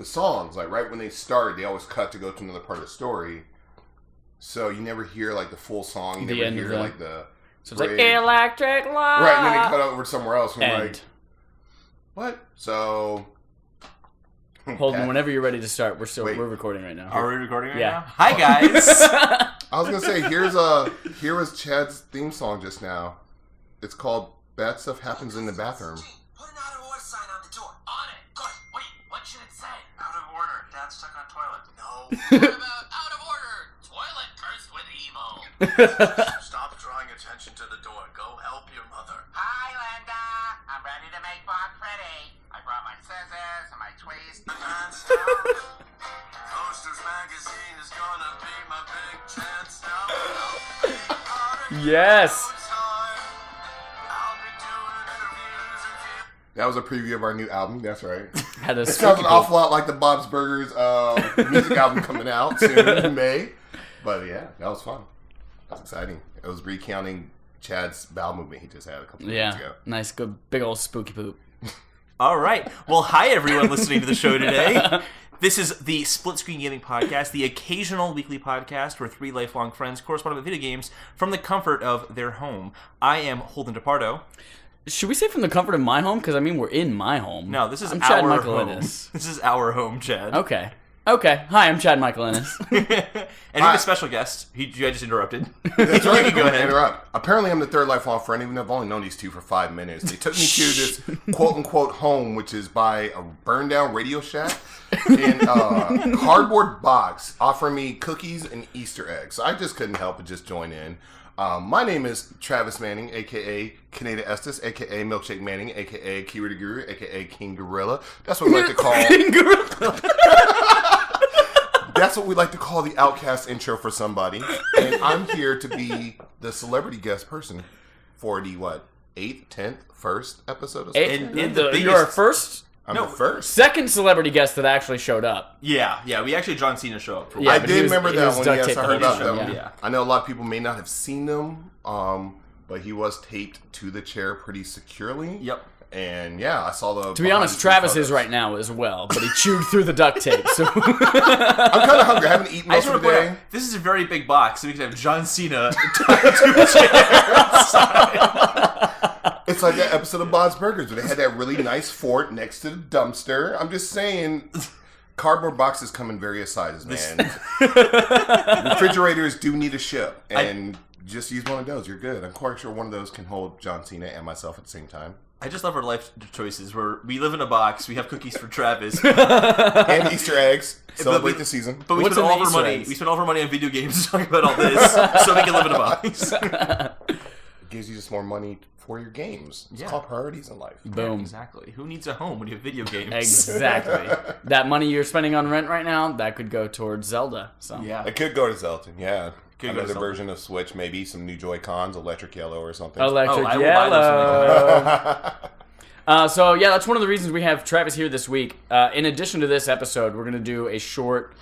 the songs, like right when they start, they always cut to go to another part of the story. So you never hear like the full song. You never hear like the. So it's like electric light. Right, and then they cut over somewhere else. And you're like, what? So. Holden, whenever you're ready to start, we're recording right now. Are we recording right now? Hi guys. I was gonna say here was Chad's theme song just now. It's called "Bad Stuff Happens in the Bathroom." Put an out of order sign on the door. On it. Good. Wait, what should it say? Out of order. Dad's stuck on toilet. No. What about out of order? Toilet cursed with evil. Stop drawing attention to the door. Go help your mother. Hi, Linda. I'm ready to make Bob pretty. I brought my scissors and my tweezers. Coasters magazine is gonna be my big chance now. Yes. That was a preview of our new album. That's right. It sounds an awful lot like the Bob's Burgers music album coming out soon in May. But yeah, that was fun. That was exciting. It was recounting Chad's bowel movement he just had a couple of minutes ago. Nice, good, big old spooky poop. All right. Well, hi everyone listening to the show today. This is the Split Screen Gaming Podcast, the occasional weekly podcast where three lifelong friends correspond with video games from the comfort of their home. I am Holden DePardo. Should we say from the comfort of my home? Because, I mean, we're in my home. No, this is I'm our Chad home. Michael Innes. This is our home, Chad. Okay. Hi, I'm Chad Michael Innes. And we have a special guest. I just interrupted. That's right. You can go ahead. Interrupt. Apparently, I'm the third lifelong friend, even though I've only known these two for 5 minutes. They took me to this quote-unquote home, which is by a burned-down Radio Shack, in a cardboard box, offering me cookies and Easter eggs. So I just couldn't help but just join in. My name is Travis Manning, a.k.a. Canada Estes, a.k.a. Milkshake Manning, a.k.a. Kira the Guru, a.k.a. King Gorilla. That's what we like to call... King Gorilla. That's what we like to call the Outcast intro for somebody. And I'm here to be the celebrity guest person for the, 8th, 10th, 1st episode of something? You're our first... I'm the first. Second celebrity guest that actually showed up. Yeah. We actually had John Cena show up. I did remember that one. Yes, I heard about that one. Yeah. I know a lot of people may not have seen them, but he was taped to the chair pretty securely. Yep. And yeah, I saw the... To be honest, Travis is right now as well, but he chewed through the duct tape, so... I'm kind of hungry. I haven't eaten most of the day. This is a very big box, so we can have John Cena tied to a chair. It's like that episode of Bob's Burgers where they had that really nice fort next to the dumpster. I'm just saying, cardboard boxes come in various sizes, man. Refrigerators do need a ship, and just use one of those. You're good. I'm quite sure one of those can hold John Cena and myself at the same time. I just love our life choices where we live in a box, we have cookies for Travis. And Easter eggs. Celebrate the season. But we spend all of our money. We spend all of our money on video games to talk about all this so we can live in a box. It gives you just more money for your games. It's called priorities in life. Boom. Yeah, exactly. Who needs a home when you have video games? Exactly. That money you're spending on rent right now, that could go towards Zelda. So yeah. It could go to Zelda, yeah. Could another version of Switch, maybe some new Joy-Cons, Electric Yellow or something. Electric Yellow. So yeah, that's one of the reasons we have Travis here this week. In addition to this episode, we're going to do a short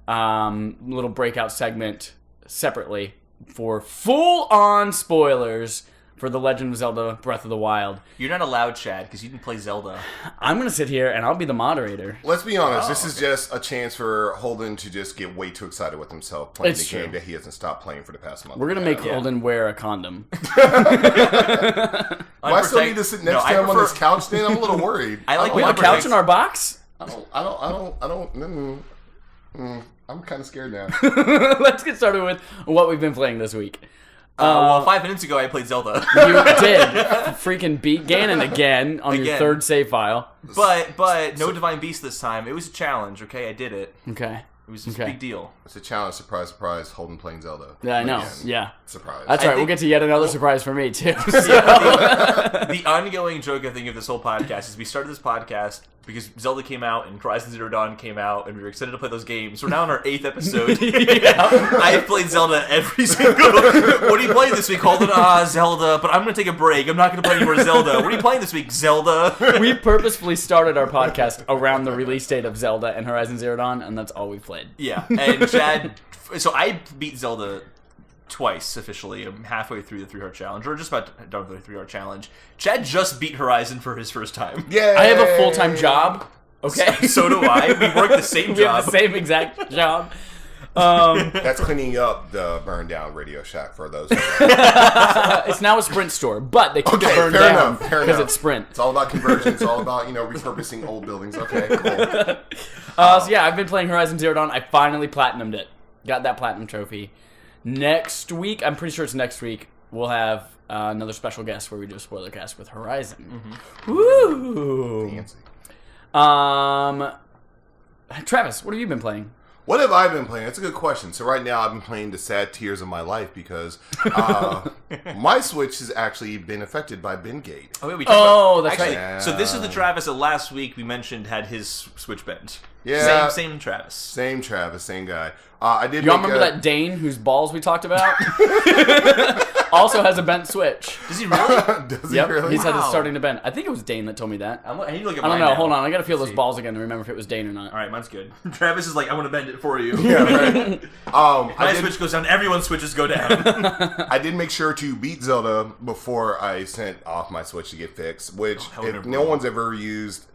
little breakout segment separately for full-on spoilers for The Legend of Zelda Breath of the Wild. You're not allowed, Chad, because you didn't play Zelda. I'm going to sit here and I'll be the moderator. Let's be honest, this is just a chance for Holden to just get way too excited with himself playing the game that he hasn't stopped playing for the past month. We're going to make Holden wear a condom. Do I still need to sit next to him on this couch then? I'm a little worried. We have a couch in our box? I'm kind of scared now. Let's get started with what we've been playing this week. Well, 5 minutes ago I played Zelda. You did. Freaking beat Ganon again on your third save file. But no Divine Beast this time. It was a challenge, okay? I did it. Okay. It was a big deal. It's a challenge, surprise, surprise, Holden playing Zelda. Yeah, I know. Again. Yeah. Surprise. That's right. We'll get to yet another surprise for me, too. So. The ongoing joke, I think, of this whole podcast is we started this podcast because Zelda came out and Horizon Zero Dawn came out, and we were excited to play those games. We're now on our 8th episode. I've played Zelda every single... What are you playing this week? Holden? Zelda. But I'm going to take a break. I'm not going to play any more Zelda. What are you playing this week? Zelda. We purposefully started our podcast around the release date of Zelda and Horizon Zero Dawn, and that's all we played. Yeah, and Chad... So I beat Zelda twice officially. I'm halfway through the 3-heart challenge, or just about done with the 3-heart challenge. Chad just beat Horizon for his first time. Yeah, I have a full-time job. Okay. So do I. We work the same We have job. the same exact job. That's cleaning up the burned down Radio Shack for those. It's now a Sprint store, but they keep it burned fair down enough, fair because enough. it's Sprint. It's all about conversion. It's all about, repurposing old buildings. Okay, cool. So yeah, I've been playing Horizon Zero Dawn. I finally platinumed it. Got that platinum trophy. Next week, I'm pretty sure it's next week, we'll have another special guest where we do a spoiler cast with Horizon. Woo! Fancy. Travis, what have you been playing? What have I been playing? That's a good question. So right now I've been playing the sad tears of my life because my Switch has actually been affected by Bengate. Oh, wait, we talked about, that's actually, right. So this is the Travis that last week we mentioned had his Switch bent. Yeah. Same Travis. Same Travis, same guy. I did. Y'all remember that Dane whose balls we talked about? Also has a bent Switch. Does he really? Does he Yep, really? he's had it Wow. starting to bend. I think it was Dane that told me that. I need to look at I don't mine know. now. Hold on, I gotta feel those See. balls again to remember if it was Dane or not. All right, mine's good. Travis is like, I want to bend it for you. Yeah, right. My I did, Switch goes down, everyone's Switches go down. I did make sure to beat Zelda before I sent off my Switch to get fixed, which that would've if been no brutal. one's ever used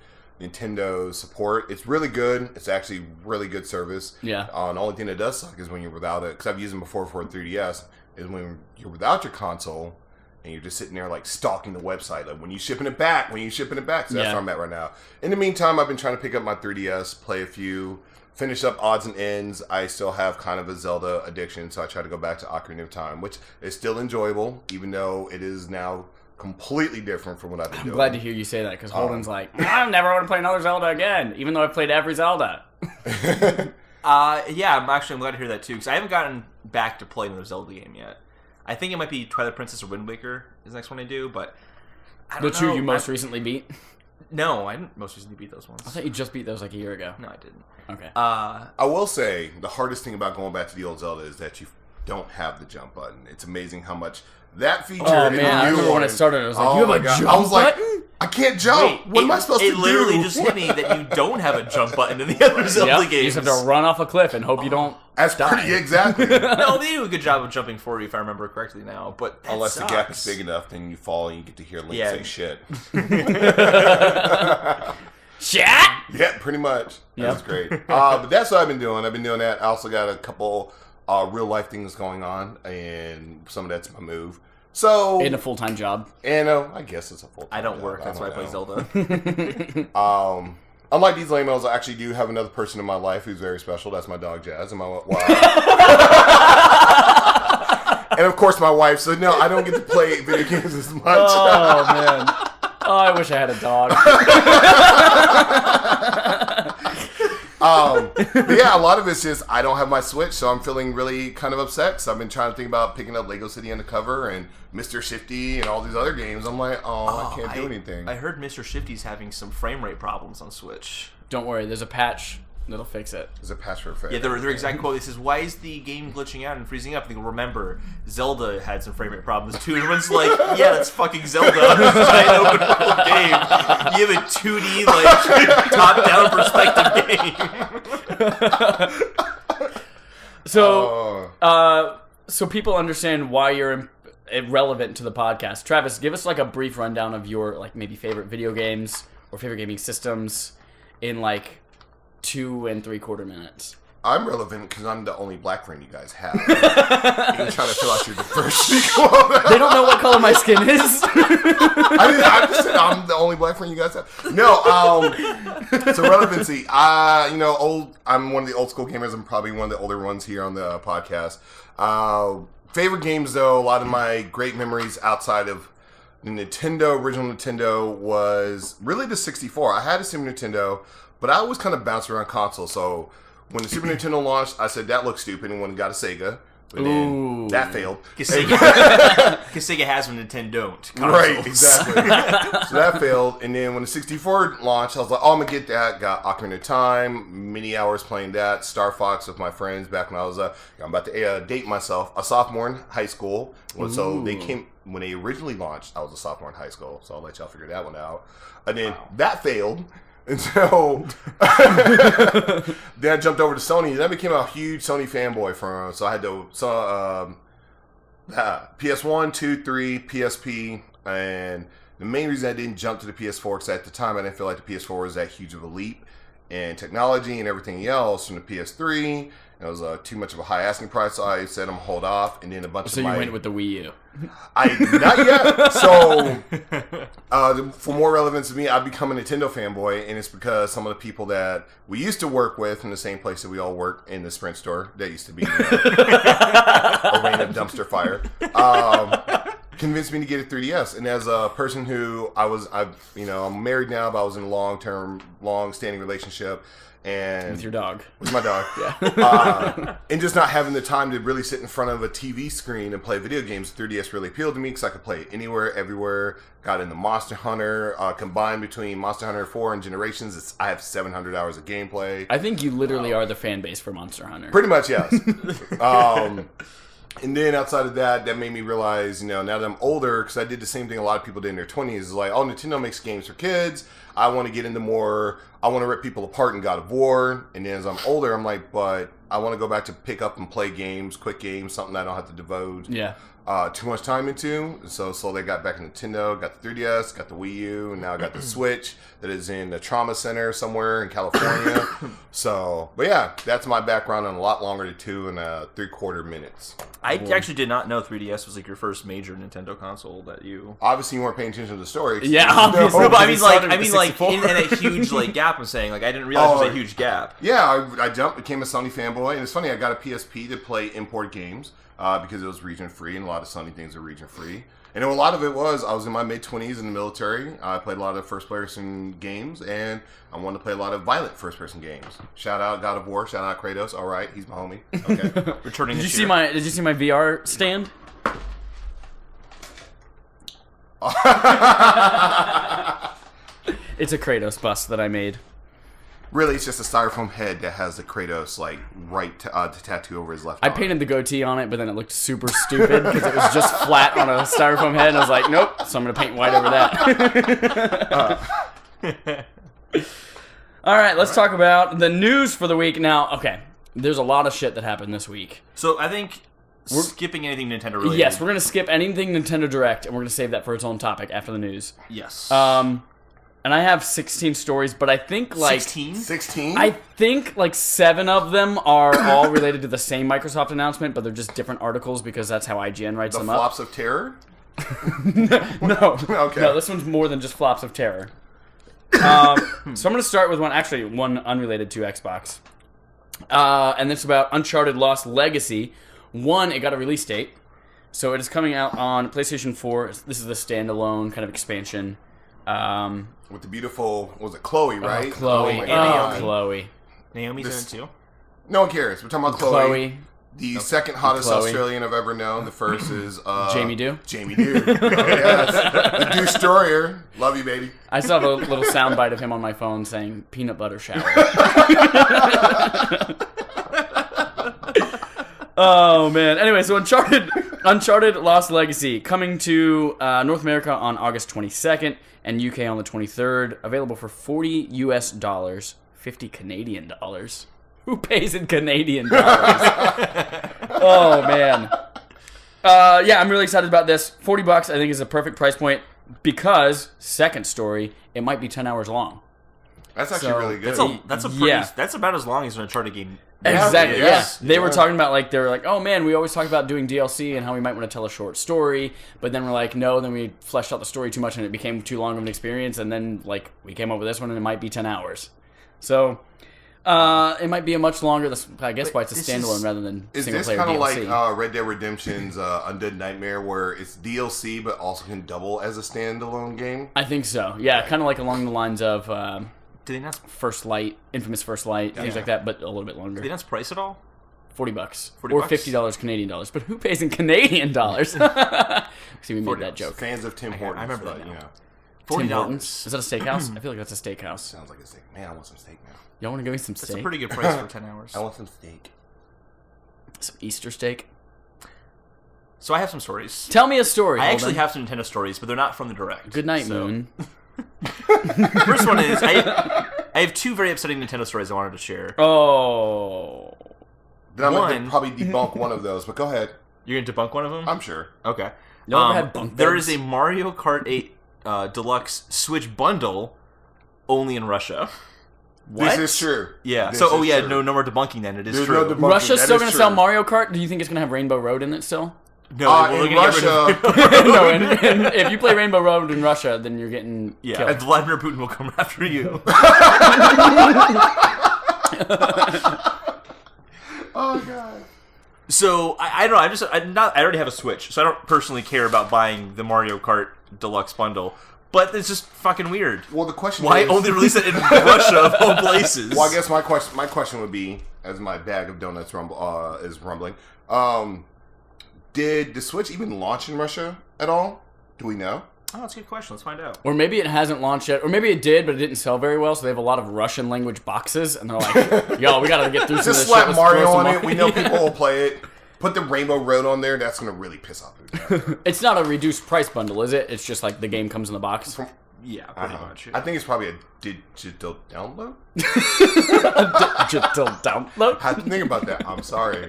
Nintendo support, it's really good. It's actually really good service. Yeah. The only thing that does suck is when you're without it, because I've used them before for 3DS, is when you're without your console and you're just sitting there like stalking the website, like when you shipping it back, So that's Yeah. where I'm at right now. In the meantime, I've been trying to pick up my 3DS, play a few, finish up odds and ends. I still have kind of a Zelda addiction, so I try to go back to Ocarina of Time, which is still enjoyable, even though it is now completely different from what I've been doing. I'm glad to hear you say that because Holden's like, I never want to play another Zelda again, even though I've played every Zelda. Yeah, I'm glad to hear that too, because I haven't gotten back to play another Zelda game yet. I think it might be Twilight Princess or Wind Waker is the next one I do, but I The don't two know. you most recently beat? No, I didn't most recently beat those ones. I thought you just beat those like a year ago. No, I didn't. Okay. I will say, the hardest thing about going back to the old Zelda is that you don't have the jump button. It's amazing how much that feature Oh, in man, the I new remember when it one- started, I was like, Oh you have my a God. jump I was like, button? I can't jump. What am I supposed to do? It literally just hit me that you don't have a jump button in the other Zelda Yep, games. you just have to run off a cliff and hope you don't That's die. pretty exactly. No, they do a good job of jumping for you if I remember correctly now, but that Unless the gap is sucks. big enough, then you fall and you get to hear Link Yeah. say shit. Shit! Yeah, pretty much. Yep. That's great. But that's what I've been doing. I've been doing that. I also got a couple real life things going on, and some of that's my move. So, In a full-time job. and I guess it's a full. I don't work, that's why I play Zelda. Unlike these lame-os, I actually do have another person in my life who's very special. That's my dog Jazz, and and of course my wife. So no, I don't get to play video games as much. Oh, man. Oh, I wish I had a dog. But yeah, a lot of it's just I don't have my Switch, so I'm feeling really kind of upset. So I've been trying to think about picking up Lego City Undercover and Mr. Shifty and all these other games. I'm like, I can't do anything. I heard Mr. Shifty's having some frame rate problems on Switch. Don't worry, there's a patch that'll fix it. There's a patch for effect. Yeah, their exact quote says, "Why is the game glitching out and freezing up?" And they go, "Remember, Zelda had some frame rate problems too." And everyone's like, "Yeah, that's fucking Zelda. It's a giant open world game. You have a 2D like top-down perspective game." So, so people understand why you're irrelevant to the podcast. Travis, give us like a brief rundown of your like maybe favorite video games or favorite gaming systems in like 2 3/4 minutes. I'm relevant because I'm the only black friend you guys have. You're trying to fill out your diverse sequel. They don't know what color my skin is. I just said I'm the only black friend you guys have. No, so relevancy. I'm one of the old school gamers. I'm probably one of the older ones here on the podcast. Favorite games, though, a lot of my great memories outside of the original Nintendo, was really the 64. I had a Super Nintendo, but I always kind of bounced around consoles. So when the Super Nintendo launched, I said that looks stupid, and went and got a Sega. But then that failed. Because Sega has one, Nintendo don't. Right, Consoles. exactly. So that failed, and then when the 64 launched, I was like, "Oh, I'm gonna get that." Got Ocarina of Time, many hours playing that. Star Fox with my friends back when I was I'm about to date myself, a sophomore in high school. So they came when they originally launched. I was a sophomore in high school, so I'll let y'all figure that one out. And then that failed. And so then I jumped over to Sony, and I became a huge Sony fanboy from. So I had to PS1, 2, 3, PSP, and The main reason I didn't jump to the PS4 because at the time I didn't feel like the PS4 was that huge of a leap in technology and everything else from the PS3. It was too much of a high asking price, so I said I'm hold off, and then a bunch So of you went with the Wii U. not yet. So, for more relevance to me, I've become a Nintendo fanboy, and it's because some of the people that we used to work with in the same place that we all work in the Sprint store, that used to be a random dumpster fire, convinced me to get a 3DS. And as a person who I'm married now, but I was in a long-standing relationship. And With your dog. With my dog. Yeah. And just not having the time to really sit in front of a TV screen and play video games, 3DS really appealed to me because I could play it anywhere, everywhere. Got into Monster Hunter. Combined between Monster Hunter 4 and Generations, I have 700 hours of gameplay. I think you literally are the fan base for Monster Hunter. Pretty much, yes. And then outside of that made me realize, now that I'm older, because I did the same thing a lot of people did in their 20s, is like, oh, Nintendo makes games for kids. I want to get into more, I want to rip people apart in God of War. And then as I'm older, I'm like, but I want to go back to pick up and play games, quick games, something I don't have to devote too much time into. So slowly I got back in Nintendo, got the 3DS, got the Wii U, and now I got the Switch that is in the trauma center somewhere in California. But yeah, that's my background in a lot longer than 2 and 3/4 minutes. I actually did not know 3DS was like your first major Nintendo console that you. Obviously, you weren't paying attention to the story. Yeah, obviously. No, but I Because mean, it like, started in with a huge gap. I'm saying, like, I didn't realize there was a huge gap. Yeah, I jumped, became a Sony fanboy, and it's funny. I got a PSP to play import games because it was region free, and a lot of Sony things are region free. And a lot of it was I was in my mid-20s in the military. I played a lot of first-person games, and I wanted to play a lot of violent first-person games. Shout out God of War. Shout out Kratos. All right, he's my homie. Okay, Returning. Did you see my VR stand? It's a Kratos bust that I made. Really, it's just a styrofoam head that has the Kratos to tattoo over his left I arm. painted the goatee on it, but then it looked super stupid because it was just flat on a styrofoam head, and I was like, nope, so I'm going to paint white over that. All right, let's talk about the news for the week. Now, okay, there's a lot of shit that happened this week. So I think we're skipping anything Nintendo related. Yes, we're going to skip anything Nintendo Direct, and we're going to save that for its own topic after the news. Yes. And I have 16 stories, but I think like 16? I think like 7 of them are all related to the same Microsoft announcement, but they're just different articles because that's how IGN writes them up. The flops of terror? No. Okay. No, this one's more than just flops of terror. So I'm going to start with one unrelated to Xbox. And it's about Uncharted Lost Legacy. It got a release date. So it is coming out on PlayStation 4. This is the standalone kind of expansion. With the beautiful, was it Chloe, right? Chloe. my God. Chloe. Naomi's in it too. No one cares. We're talking about Chloe. Chloe. The second hottest Chloe. Australian I've ever known. The first is Jamie Dew. Jamie Dew. Oh, yes. The Dew Destroyer. Love you, baby. I still have a little soundbite of him on my phone saying peanut butter shower. Oh man. Anyway, so Uncharted Lost Legacy coming to North America on August 22nd and UK on the 23rd. Available for $40 US, 50 Canadian dollars. Who pays in Canadian dollars? Oh man. Yeah, I'm really excited about this. $40 I think is a perfect price point because second story, it might be 10 hours long. That's actually really good. That's about as long as an Uncharted game. Exactly. Yes. Yeah. They were talking about they were like, oh man, we always talk about doing DLC and how we might want to tell a short story, but then we're like, no, then we fleshed out the story too much and it became too long of an experience, and then we came up with this one and it might be 10 hours. So it might be a much longer. I guess why it's a standalone rather than single player DLC. Is this kind of like Red Dead Redemption's Undead Nightmare, where it's DLC but also can double as a standalone game? I think so. Yeah, kind of like along the lines of Did they not? Infamous First Light, things like that, but a little bit longer. Did they not price it all? $40 or $50 Canadian dollars, but who pays in Canadian dollars? See, we made that joke. Fans of Tim Hortons, I remember that now. You know. Tim Hortons. Is that a steakhouse? I feel like that's a steakhouse. Sounds like a steak. Man, I want some steak now. Y'all want to give me some steak? That's a pretty good price for 10 hours. I want some steak. Some Easter steak. So I have some stories. Tell me a story. I actually have some Nintendo stories, but they're not from the Direct. Good night, Moon. First one is I have 2 very upsetting Nintendo stories I wanted to share. Oh. Then I'm going to probably debunk one of those, but go ahead. You're going to debunk one of them? I'm sure. Okay. Y'all ever had bunk There beds? is a Mario Kart 8 deluxe Switch bundle only in Russia. What? This is true. Yeah. This So, is true. no more debunking then. It is There's true. no debunking. Russia's That still is going to true. sell Mario Kart? Do you think it's going to have Rainbow Road in it still? No, In Russia, No, and if you play Rainbow Road in Russia, then you're getting killed. and Vladimir Putin will come after you. oh god. So I don't know. I already have a Switch, so I don't personally care about buying the Mario Kart Deluxe bundle. But it's just fucking weird. Well, the question Why is, only release it in Russia of all places? Well, I guess my question would be, as my bag of donuts is rumbling, did the Switch even launch in Russia at all? Do we know? Oh, that's a good question. Let's find out. Or maybe it hasn't launched yet. Or maybe it did, but it didn't sell very well, so they have a lot of Russian language boxes, and they're like, yo, we gotta get through some of Just this slap shit. Let's Mario throw some on it. Mario. We know people will play it. Put the Rainbow Road on there. That's going to really piss off people. It's not a reduced price bundle, is it? It's just like the game comes in the box. Yeah, pretty much. I think it's probably a digital download. Digital download? I had to think about that. I'm sorry.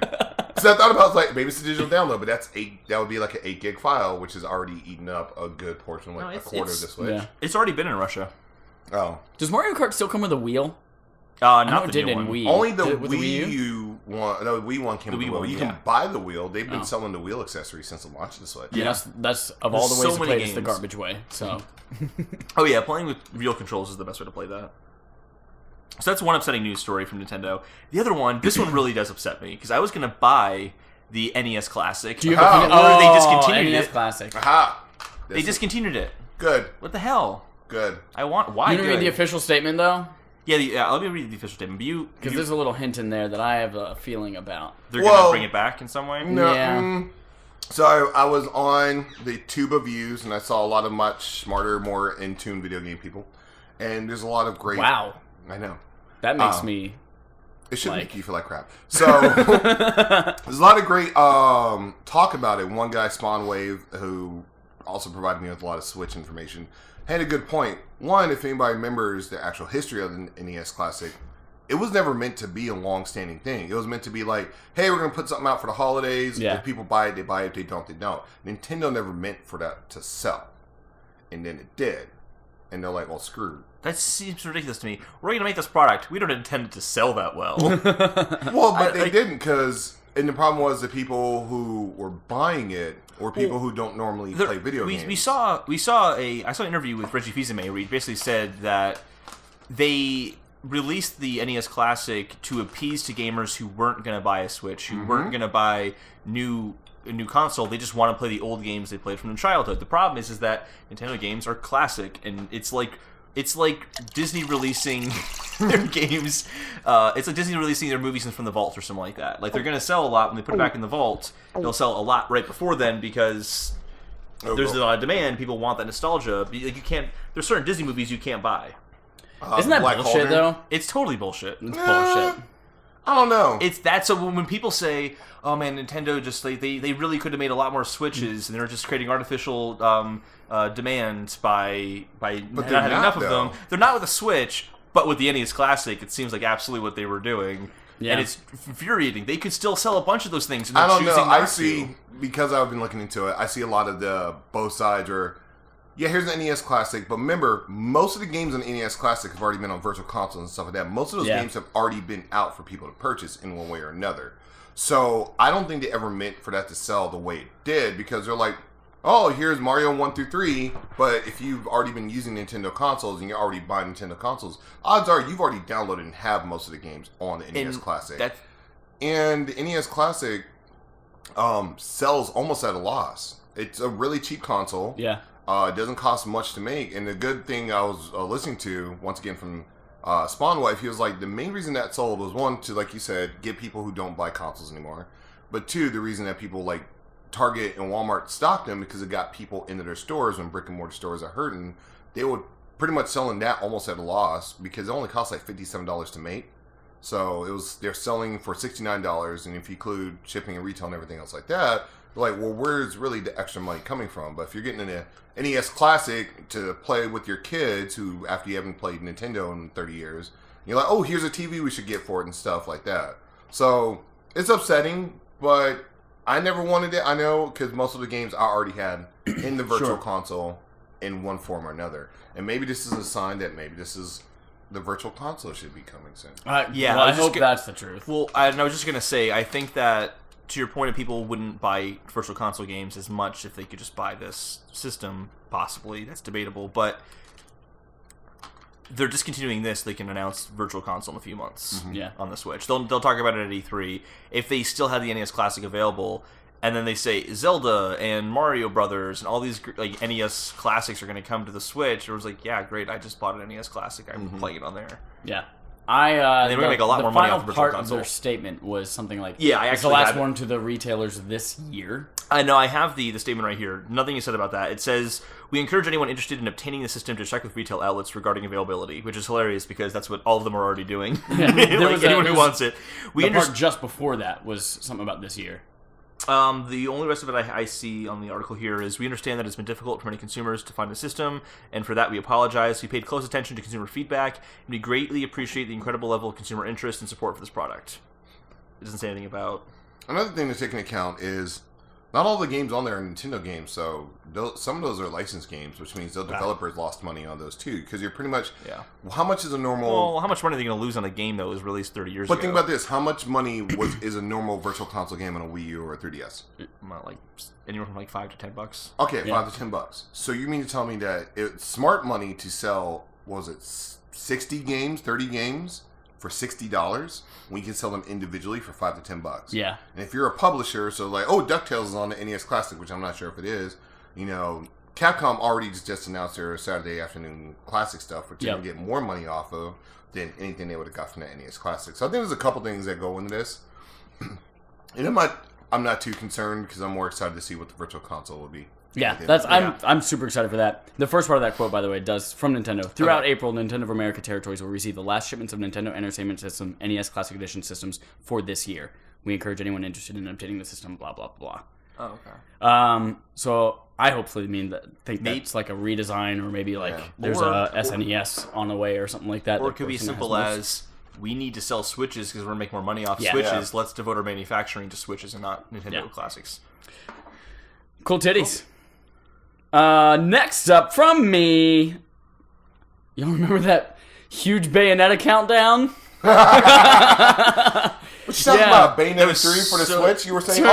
So I thought about like maybe it's a digital download, but that would be like an 8 gig file, which has already eaten up a good portion, like a quarter of the Switch. Yeah. It's already been in Russia. Oh, Does Mario Kart still come with a wheel? Not know the it did new in one. Wii. only the Did it with the Wii Wii U? U one. No, the Wii one came The with Wii the wheel. one, You yeah. can buy the wheel. They've been Oh. selling the wheel accessory since the launch of the Switch. Yeah, that's of all the There's ways so to many play, it's the games. garbage way. So Oh yeah, playing with real controls is the best way to play that. So that's one upsetting news story from Nintendo. The other one, this one really does upset me because I was gonna buy the NES Classic. do you have Oh, a they discontinued NES it. Classic. Aha! They discontinued it. Good. What the hell? Good. Why? You didn't read good? the official statement though, Yeah, let me read the official statement. But because there's a little hint in there that I have a feeling about. they're Well- gonna bring it back in some way. No. Yeah. So I was on the tube of views, and I saw a lot of much smarter, more in tune video game people, and there's a lot of great. Wow, I know. that makes me. It should Like- make you feel like crap. So there's a lot of great talk about it. One guy, Spawnwave, who also provided me with a lot of Switch information, had a good point. One, if anybody remembers the actual history of the NES Classic, it was never meant to be a long-standing thing. It was meant to be like, hey, we're going to put something out for the holidays. Yeah. If people buy it, they buy it. If they don't, they don't. Nintendo never meant for that to sell. And then it did. And they're like, well, screw. That seems ridiculous to me. We're gonna make this product. We don't intend it to sell that well. Well, but they like- didn't because, and the problem was the people who were buying it were people who don't normally play video games. I saw an interview with Reggie Fils-Aimé where he basically said that they released the NES Classic to appease to gamers who weren't going to buy a Switch, who weren't going to buy a new console. They just want to play the old games they played from their childhood. The problem is that Nintendo games are classic, and it's like Disney releasing their games. It's like Disney releasing their movies from the vault or something like that. Like they're going to sell a lot when they put it back in the vault. They'll sell a lot right before then because there's a lot of demand. People want that nostalgia. Like you can't. There's certain Disney movies you can't buy. Isn't that Black bullshit Cauldron? though? It's totally bullshit. It's bullshit. I don't know. It's that. So when people say, "Oh man, Nintendo just they really could have made a lot more Switches," and they're just creating artificial demand by not they're having not, enough of though. them. They're not with the Switch, but with the NES Classic, it seems like absolutely what they were doing. Yeah. And it's infuriating. They could still sell a bunch of those things. And I they're don't know. choosing I not see, to. because I've been looking into it, I see a lot of the both sides are, yeah, here's the NES Classic, but remember, most of the games on the NES Classic have already been on virtual consoles and stuff like that. Most of those Yeah. games have already been out for people to purchase in one way or another. So I don't think they ever meant for that to sell the way it did, because they're like, oh, here's Mario 1 through 3, but if you've already been using Nintendo consoles and you're already buying Nintendo consoles, odds are you've already downloaded and have most of the games on the NES And Classic. That, And the NES Classic sells almost at a loss. It's a really cheap console. Yeah. It doesn't cost much to make. And the good thing I was listening to, once again from Spawnwife, he was like, the main reason that sold was, one, to, like you said, get people who don't buy consoles anymore. But two, the reason that people like Target and Walmart stocked them because it got people into their stores when brick and mortar stores are hurting. They were pretty much selling that almost at a loss because it only cost like $57 to make. So they're selling for $69, and if you include shipping and retail and everything else like that, they're like, well, where's really the extra money coming from? But if you're getting an NES Classic to play with your kids who, after you haven't played Nintendo in 30 years, you're like, oh, here's a TV we should get for it and stuff like that. So it's upsetting, but I never wanted it. I know, because most of the games I already had in the virtual Sure. console. in one form or another. And maybe this is a sign that maybe this is the virtual console should be coming soon. Yeah, I hope that's the truth. Well, I was just gonna say, I think that to your point, people wouldn't buy virtual console games as much if they could just buy this system. Possibly, that's debatable, but they're discontinuing this. They can announce virtual console in a few months. Yeah. On the Switch, they'll talk about it at E3 if they still have the NES Classic available. And then they say Zelda and Mario Brothers and all these like NES classics are going to come to the Switch. It was like, yeah, great. I just bought an NES Classic. I'm playing it on there. Yeah. And they're going to make a lot more money off the virtual final part console. of their statement was something like, yeah, I it's the actually last one to the retailers this year. I know. I have the statement right here. Nothing is said about that. It says, we encourage anyone interested in obtaining the system to check with retail outlets regarding availability, which is hilarious because that's what all of them are already doing. Yeah, like anyone who wants it. The part just before that was something about this year. The only rest of it I see on the article here is we understand that it's been difficult for many consumers to find the system, and for that we apologize. We paid close attention to consumer feedback, and we greatly appreciate the incredible level of consumer interest and support for this product. It doesn't say anything about... Another thing to take into account is not all the games on there are Nintendo games, so some of those are licensed games, which means the developers lost money on those too, because you're pretty much... Yeah. How much is a normal... Well, how much money are they going to lose on a game that was released 30 years ago? But think about this. How much money is a normal virtual console game on a Wii U or a 3DS? Like anywhere from like $5 to $10. Okay, $5 to $10. So you mean to tell me that it's smart money to sell, what was it, 60 games, 30 games for $60? We can sell them individually for $5 to $10. Yeah. And if you're a publisher, so like, DuckTales is on the NES Classic, which I'm not sure if it is, Capcom already just announced their Saturday afternoon classic stuff, which you're going to get more money off of than anything they would have got from the NES Classic. So I think there's a couple things that go into this. And I'm not too concerned because I'm more excited to see what the virtual console will be. Yeah, I'm super excited for that. The first part of that quote, by the way, does from Nintendo. Throughout April, Nintendo of America territories will receive the last shipments of Nintendo Entertainment System NES Classic Edition systems for this year. We encourage anyone interested in obtaining the system. Blah blah blah. Oh, okay. So I hopefully think that's like a redesign, or maybe like there's a SNES on the way or something like that. Or it could be simple as we need to sell Switches because we're going to make more money off Switches. Let's devote our manufacturing to Switches and not Nintendo Classics. Cool titties. Next up from me, y'all remember that huge Bayonetta countdown? What you talking about? Bayonetta 3 for the Switch? You were saying, we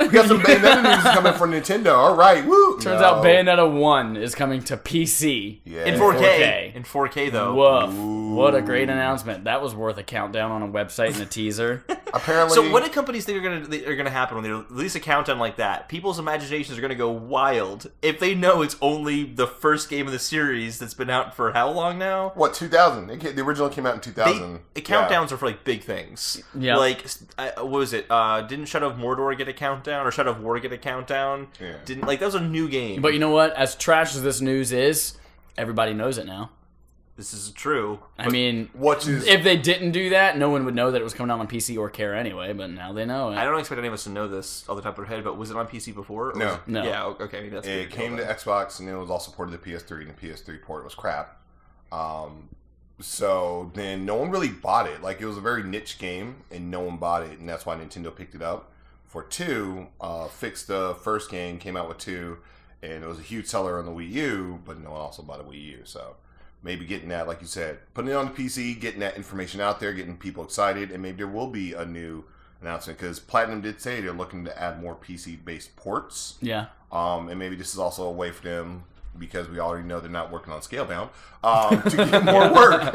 got some Bayonetta news coming from Nintendo. All right, woo! Turns out Bayonetta 1 is coming to PC. Yeah. In 4K. In 4K, though. Woof. What a great announcement. That was worth a countdown on a website and a teaser. Apparently. So what do companies think are gonna happen when they release a countdown like that? People's imaginations are gonna go wild if they know it's only the first game of the series that's been out for how long now? What, 2000? The original came out in 2000. Countdowns are for like big things. Yeah. Like, what was it? Didn't Shadow of Mordor get a countdown, or Shadow of War get a countdown? Yeah. That was a new game. But you know what? As trash as this news is, everybody knows it now. This is true. I mean, if they didn't do that, no one would know that it was coming out on PC or care anyway, but now they know it. I don't expect any of us to know this off the top of our head, but was it on PC before? No. No. Yeah, okay. That's it came to Xbox, and it was all supported the PS3, and the PS3 port was crap. So then no one really bought it. Like, it was a very niche game, and no one bought it, and that's why Nintendo picked it up. For 2, fixed the first game, came out with 2, and it was a huge seller on the Wii U, but no one also bought a Wii U, so... Maybe getting that, like you said, putting it on the PC, getting that information out there, getting people excited, and maybe there will be a new announcement, because Platinum did say they're looking to add more PC-based ports. Yeah. And maybe this is also a way for them, because we already know they're not working on Scalebound, to get more work.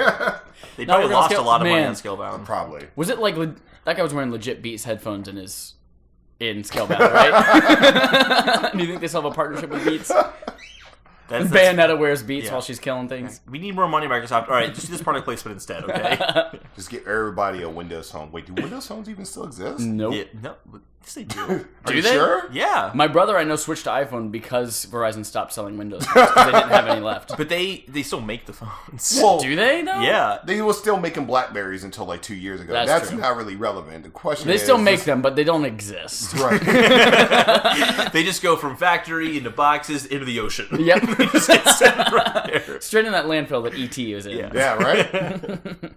They probably lost a lot of money on Scalebound. Probably. Was it like that guy was wearing legit Beats headphones in Scalebound, right? Do you think they still have a partnership with Beats? Bayonetta wears Beats while she's killing things. We need more money, Microsoft. All right, just do this product placement instead, okay? Just get everybody a Windows Phone. Wait, do Windows Phones even still exist? Nope. Yeah, no, yes they do. Are you sure? Yeah. My brother, I know, switched to iPhone because Verizon stopped selling Windows phones because they didn't have any left. But they still make the phones. Well, do they, though? Yeah. They were still making Blackberries until like 2 years ago. That's true. not really relevant. The question They is... still make them, but they don't exist. Right. They just go from factory into boxes into the ocean. Yep. They just get sent right there. Straight in that landfill that E.T. was in. Yeah, right?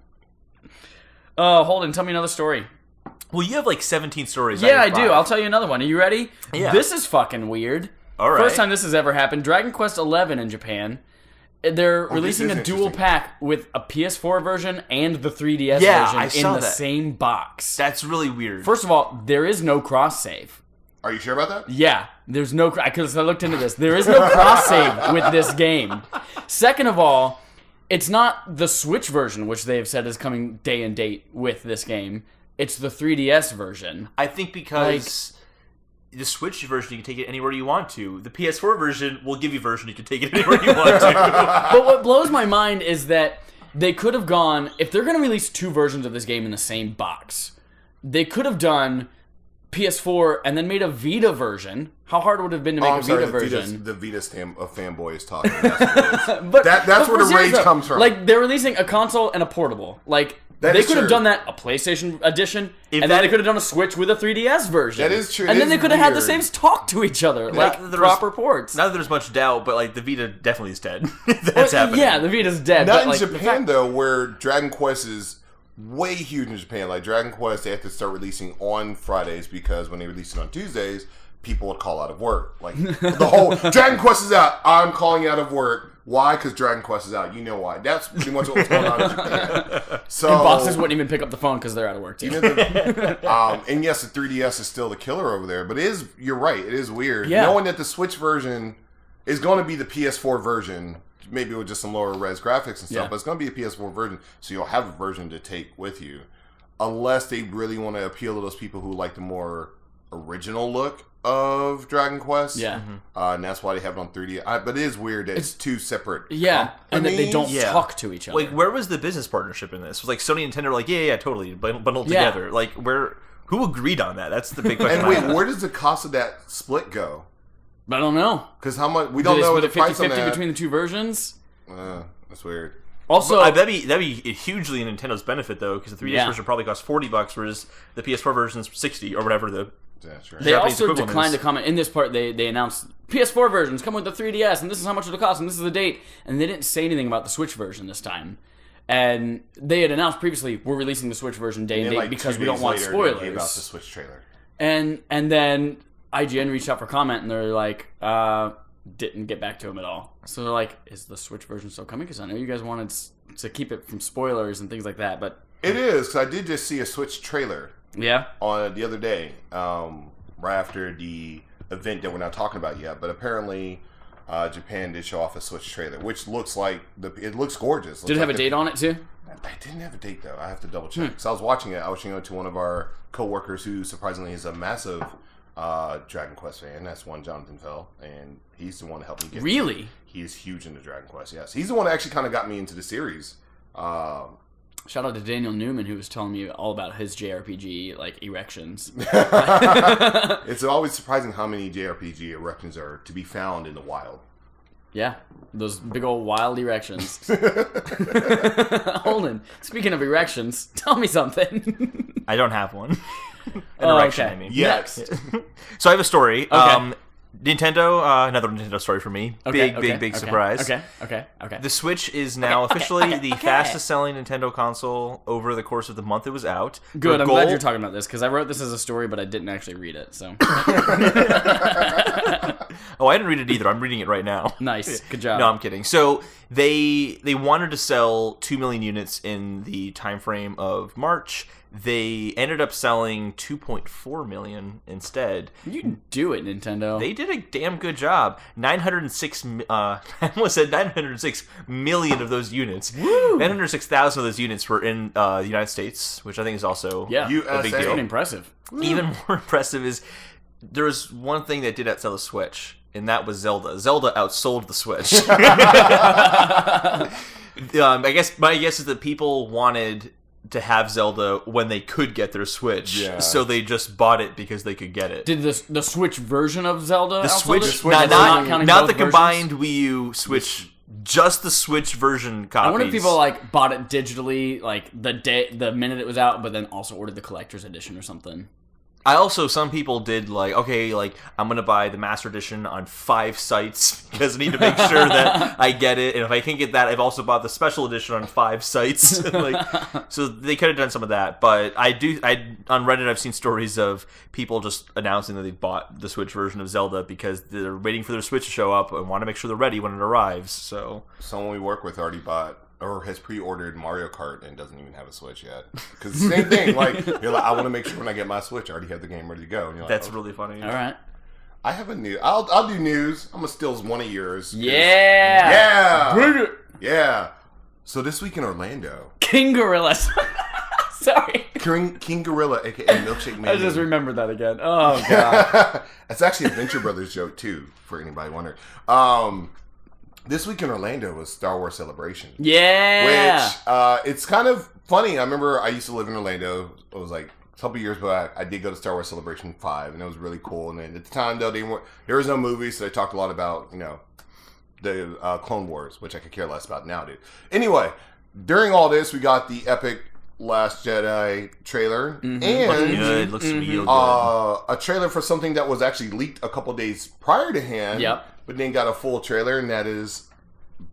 Holden, tell me another story. Well, you have like 17 stories. Yeah, I do. I'll tell you another one. Are you ready? Yeah. This is fucking weird. All right. First time this has ever happened. Dragon Quest XI in Japan. They're releasing a dual pack with a PS4 version and the 3DS version in the same box. That's really weird. First of all, there is no cross save. Are you sure about that? Yeah, there's no. Because I looked into this. There is no cross save with this game. Second of all, it's not the Switch version, which they have said is coming day and date with this game. It's the 3DS version. I think because the Switch version, you can take it anywhere you want to. The PS4 version will give you a version you can take it anywhere you want to. But what blows my mind is that they could have gone, if they're going to release two versions of this game in the same box, they could have done PS4 and then made a Vita version. How hard would it have been to make a Vita version? The Vita fanboy is talking. That's, what it is. But that's where the rage comes from. Like, they're releasing a console and a portable. Like, they could have done that, a PlayStation edition, and then they could have done a Switch with a 3DS version. That is true. And then they could have had the sames talk to each other, like proper ports. Not that there's much doubt, but like the Vita definitely is dead. That's happening. Yeah, the Vita's dead. Not but, in Japan, though, where Dragon Quest is way huge in Japan. Like, Dragon Quest, they have to start releasing on Fridays because when they release it on Tuesdays, people would call out of work. Like, the whole, Dragon Quest is out, I'm calling out of work. Why? Because Dragon Quest is out. You know why. That's pretty much what's going on in Japan. So, and bosses wouldn't even pick up the phone because they're out of work, too. And yes, the 3DS is still the killer over there, but you're right, it is weird. Yeah. Knowing that the Switch version is going to be the PS4 version, maybe with just some lower res graphics and stuff, but it's going to be a PS4 version, so you'll have a version to take with you. Unless they really want to appeal to those people who like the more original look of Dragon Quest. Yeah. And that's why they have it on 3D. But it is weird that it's two separate and that they don't talk to each other. Like, where was the business partnership in this? Was like Sony and Nintendo were like, yeah, totally, bundled together. Like, who agreed on that? That's the big question. And wait, where does the cost of that split go? I don't know. Because how much we don't know the price on that. between the two versions. That's weird. Also, that'd be hugely in Nintendo's benefit though, because the 3DS version probably costs $40, whereas the PS4 version is $60 or whatever the. That's right. They also declined to comment. In this part, they announced PS4 versions come with the 3DS, and this is how much it'll cost, and this is the date. And they didn't say anything about the Switch version this time. And they had announced previously, we're releasing the Switch version day and date because we don't want spoilers. About the Switch trailer. And then IGN reached out for comment, and they're like, didn't get back to them at all. So they're like, is the Switch version still coming? Because I know you guys wanted to keep it from spoilers and things like that, but... It is, because I did just see a Switch trailer. Yeah? On the other day, right after the event that we're not talking about yet, but apparently Japan did show off a Switch trailer, which looks like, it looks gorgeous. Did it have a date on it, too? I didn't have a date, though. I have to double check. So I was watching it. I was showing it to one of our co-workers who, surprisingly, is a massive Dragon Quest fan. That's one, Jonathan Fell, and he's the one that helped me get Really? He's huge into Dragon Quest, yes. He's the one that actually kind of got me into the series. Shout out to Daniel Newman, who was telling me all about his JRPG, like, erections. It's always surprising how many JRPG erections are to be found in the wild. Yeah, those big old wild erections. Holden, speaking of erections, tell me something. I don't have one. Erection, okay. I mean. Yes. So I have a story. Okay. Nintendo, another Nintendo story for me. Big surprise. Okay. The Switch is now officially the fastest selling Nintendo console over the course of the month it was out. Good, I'm glad you're talking about this, because I wrote this as a story, but I didn't actually read it, so. Oh, I didn't read it either. I'm reading it right now. Nice. Good job. No, I'm kidding. So they wanted to sell 2 million units in the time frame of March. They ended up selling 2.4 million instead. You can do it, Nintendo. They did a damn good job. 906 I almost said 906 million of those units. 906,000 of those units were in the United States, which I think is also a big deal. Pretty impressive. Even more impressive is there was one thing that did outsell the Switch, and that was Zelda. Zelda outsold the Switch. I guess my guess is that people wanted to have Zelda when they could get their Switch, so they just bought it because they could get it. Did the Switch version of Zelda? The Switch, not the combined Wii U Switch, just the Switch version copies. I wonder if people like bought it digitally, like the minute it was out, but then also ordered the collector's edition or something. Some people did I'm gonna buy the Master Edition on 5 sites because I need to make sure that I get it, and if I can't get that, I've also bought the Special Edition on 5 sites. So they could have done some of that, but on Reddit I've seen stories of people just announcing that they bought the Switch version of Zelda because they're waiting for their Switch to show up and want to make sure they're ready when it arrives. So someone we work with already bought or has pre-ordered Mario Kart and doesn't even have a Switch yet. Because same thing, you're like, I want to make sure when I get my Switch, I already have the game ready to go. And you're like, that's really funny. All right. I have a new. I'll do news. I'm gonna steal one of yours. Yeah. Bring it. Yeah. So this week in Orlando, King Gorilla. Sorry. King Gorilla, aka Milkshake Man. I just remembered that again. Oh god. That's actually a Venture Brothers joke too, for anybody wondering. This week in Orlando was Star Wars Celebration. Yeah. Which, it's kind of funny. I remember I used to live in Orlando. It was like a couple years back. I did go to Star Wars Celebration 5, and it was really cool. And then at the time, though, there was no movie, so they talked a lot about, the Clone Wars, which I could care less about now, dude. Anyway, during all this, we got the epic Last Jedi trailer. And looks real good. A trailer for something that was actually leaked a couple days prior to hand. Yep. But then got a full trailer, and that is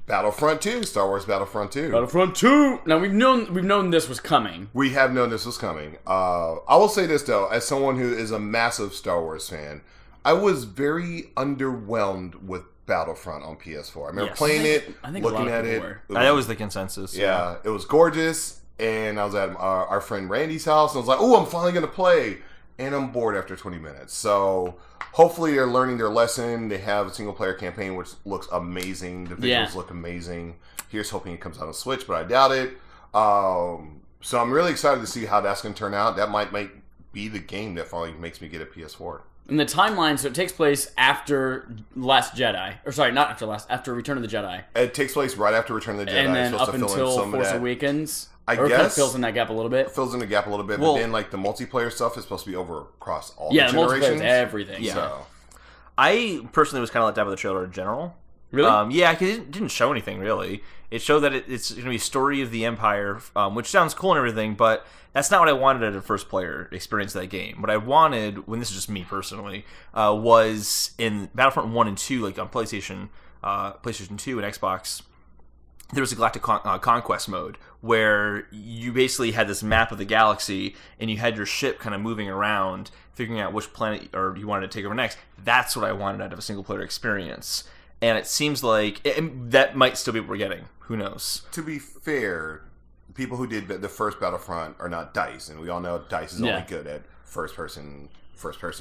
Battlefront 2, Star Wars Battlefront 2. Battlefront 2. Now we've known this was coming. We have known this was coming. I will say this though, as someone who is a massive Star Wars fan, I was very underwhelmed with Battlefront on PS4. I remember playing it, looking at it. That was the consensus. Yeah, it was gorgeous, and I was at our friend Randy's house, and I was like, "Oh, I'm finally gonna play," and I'm bored after 20 minutes. So. Hopefully they're learning their lesson. They have a single-player campaign, which looks amazing. The visuals look amazing. Here's hoping it comes out on Switch, but I doubt it. So I'm really excited to see how that's going to turn out. That might be the game that finally makes me get a PS4. In the timeline, so it takes place after Last Jedi. Or sorry, not after after Return of the Jedi. It takes place right after Return of the Jedi. And then up until Force Awakens. I guess. Kind of fills in that gap a little bit. Fills in the gap a little bit, but then the multiplayer stuff is supposed to be over across all the generations. Yeah, multiplayer is everything. Yeah. So. I personally was kind of let down by the trailer in general. Really? Yeah, because it didn't show anything really. It showed that it's going to be a story of the Empire, which sounds cool and everything, but that's not what I wanted at a first player experience of that game. What I wanted, when this is just me personally, was in Battlefront 1 and 2, like on PlayStation 2 and Xbox, there was a Galactic Conquest mode where you basically had this map of the galaxy and you had your ship kind of moving around, figuring out which planet you wanted to take over next. That's what I wanted out of a single-player experience. And it seems like that might still be what we're getting. Who knows? To be fair, people who did the first Battlefront are not DICE, and we all know DICE is only good at first-person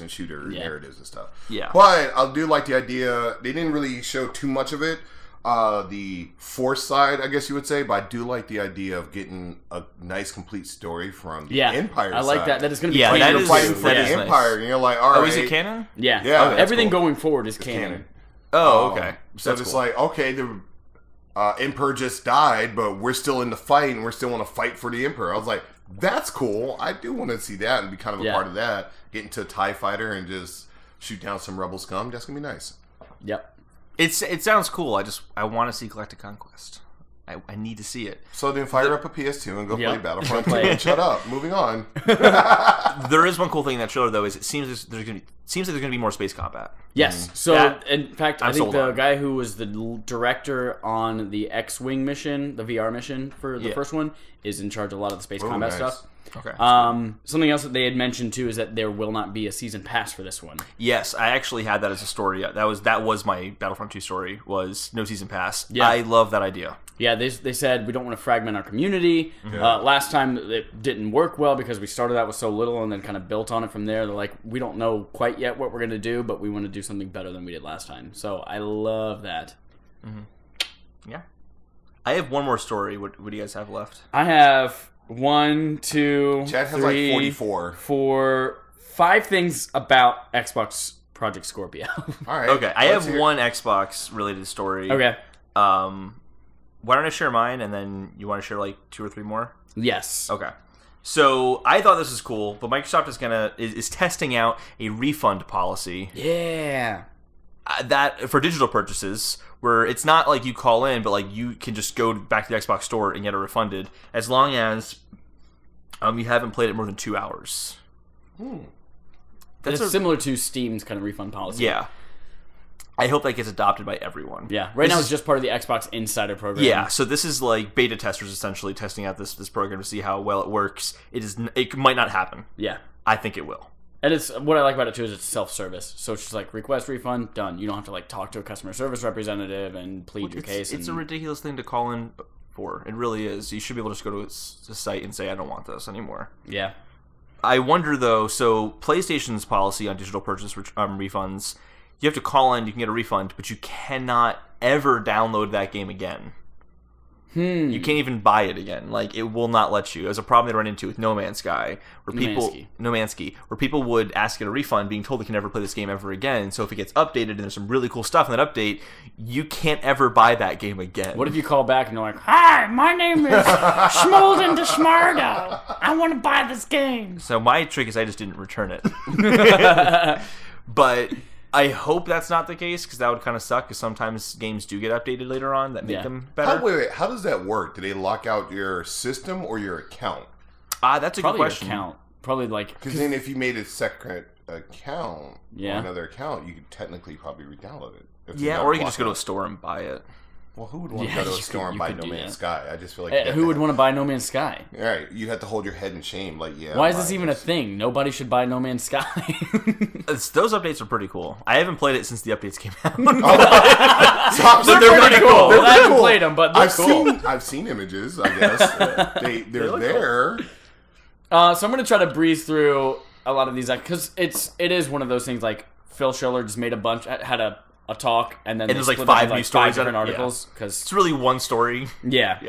shooter narratives and stuff. Yeah. But I do like the idea. They didn't really show too much of it. The Force side, I guess you would say, but I do like the idea of getting a nice, complete story from the Empire side. I like that. That is going to be canon. You're fighting for the Empire, and you're like, all right. Oh, is it canon? Yeah. Yeah. Everything going forward is canon. Oh, okay. So it's cool. Like, okay, the Emperor just died, but we're still in the fight, and we still want to fight for the Emperor. I was like, that's cool. I do want to see that and be kind of a part of that. Get into a TIE fighter and just shoot down some rebel scum. That's going to be nice. Yep. It sounds cool. I want to see Galactic Conquest. I need to see it. So then fire up a PS2 and go play Battlefront 2 and shut up. Moving on. There is one cool thing in that trailer, though, is it seems like there's going to be more space combat. Yes. So, in fact, I think the guy who was the director on the X-Wing mission, the VR mission for the first one, is in charge of a lot of the space combat stuff. Okay. Something else that they had mentioned too is that there will not be a season pass for this one. Yes, I actually had that as a story. That was my Battlefront 2 story. Was no season pass. Yeah. I love that idea. Yeah, they said we don't want to fragment our community. Last time it didn't work well because we started out with so little and then kind of built on it from there. They're like, we don't know quite yet what we're going to do, but we want to do something better than we did last time. So I love that. Mm-hmm. Yeah. I have one more story. What do you guys have left? I have 1, 2, Chad has 3, like 44. 4, 5 things about Xbox Project Scorpio. All right. Okay, I have one Xbox related story. Okay. Why don't I share mine and then you want to share like 2 or 3 more? Yes. Okay. So I thought this was cool, but Microsoft is testing out a refund policy. Yeah. That for digital purchases, where it's not like you call in, but like you can just go back to the Xbox store and get it refunded as long as you haven't played it more than 2 hours. It's similar to Steam's kind of refund policy. Yeah. I hope that gets adopted by everyone. Yeah. Right now it's just part of the Xbox Insider program. Yeah, so this is like beta testers essentially testing out this program to see how well it works. It might not happen. Yeah. I think it will. And it's what I like about it too is it's self-service. So it's just like request refund, done. You don't have to like talk to a customer service representative and plead your case. It's a ridiculous thing to call in for. It really is. You should be able to just go to a site and say, I don't want this anymore. Yeah. I wonder though, so PlayStation's policy on digital purchase refunds, you have to call in, you can get a refund, but you cannot ever download that game again. You can't even buy it again. Like, it will not let you. It was a problem they run into with No Man's Sky, where people would ask get a refund, being told they can never play this game ever again. So if it gets updated and there's some really cool stuff in that update, you can't ever buy that game again. What if you call back and they're like, "Hi, my name is Schmolden DeSmardo. I want to buy this game." So my trick is I just didn't return it. But I hope that's not the case, because that would kind of suck, because sometimes games do get updated later on that make them better. Wait, how does that work? Do they lock out your system or your account? That's a good Probably your question. account. Probably like... Because then if you made a second account Yeah. or another account, you could technically probably re-download it. Yeah, or you can just go to a store and buy it. Well, who would want to Yeah, go to a you store could- and you buy could No do Man's that. Sky? I just feel like... who would want to buy No Man's Sky? All right, you have to hold your head in shame. Like, yeah. Why is this even a thing? Nobody should buy No Man's Sky. Those updates are pretty cool. I haven't played it since the updates came out. They're pretty cool. I haven't played them, but they're cool. I've seen images, I guess. They're there. So I'm going to try to breeze through a lot of these, because it is one of those things like Phil Schiller just made had a talk, and then there's like split up 5 into, new stories different out of it. articles. Cause, It's really one story. yeah.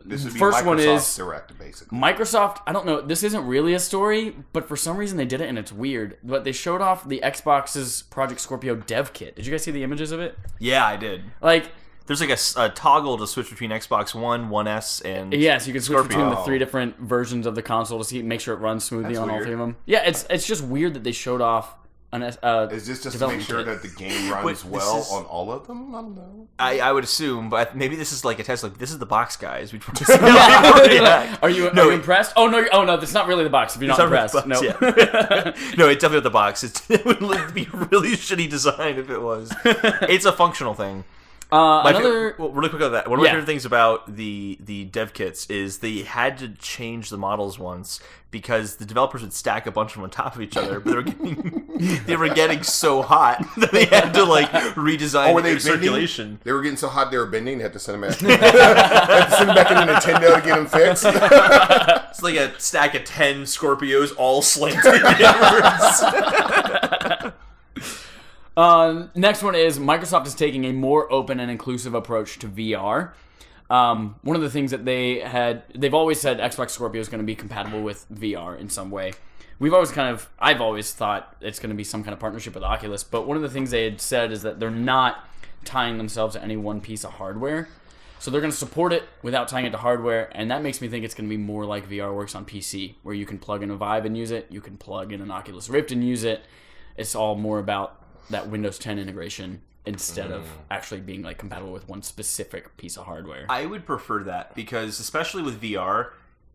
This would be first Microsoft's one is Direct, basically. Microsoft. I don't know. This isn't really a story, but for some reason they did it, and it's weird. But they showed off the Xbox's Project Scorpio dev kit. Did you guys see the images of it? Yeah, I did. Like, There's like a toggle to switch between Xbox One, 1S, and yes, you can switch Scorpio. between the 3 different versions of the console to make sure it runs smoothly That's on all weird. 3 of them. Yeah, it's just weird that they showed off an Is this just to make development sure kit. that the game runs Wait, well this is- on all of them? I don't know. I would assume, but maybe this is like a test. Like, this is the box, guys. We just Are you impressed? Oh no, that's not really the box. If you're not impressed, no. Yeah. No, it's definitely not the box. It would be a really shitty design if it was. It's a functional thing. Really quick on that. One of my favorite things about the dev kits is they had to change the models once because the developers would stack a bunch of them on top of each other, but they were getting so hot that they had to like redesign their circulation. They were getting so hot they were bending. They had to send them back. They had to send them back into Nintendo to get them fixed. It's like a stack of 10 Scorpios all slanted inwards. Next one is Microsoft is taking a more open and inclusive approach to VR. One of the things that they've always said Xbox Scorpio is going to be compatible with VR in some way. I've always thought it's going to be some kind of partnership with Oculus, but one of the things they had said is that they're not tying themselves to any one piece of hardware. So they're going to support it without tying it to hardware, and that makes me think it's going to be more like VR works on PC, where you can plug in a Vive and use it, you can plug in an Oculus Rift and use it. It's all more about that Windows 10 integration instead of actually being like compatible with one specific piece of hardware. I would prefer that because, especially with VR,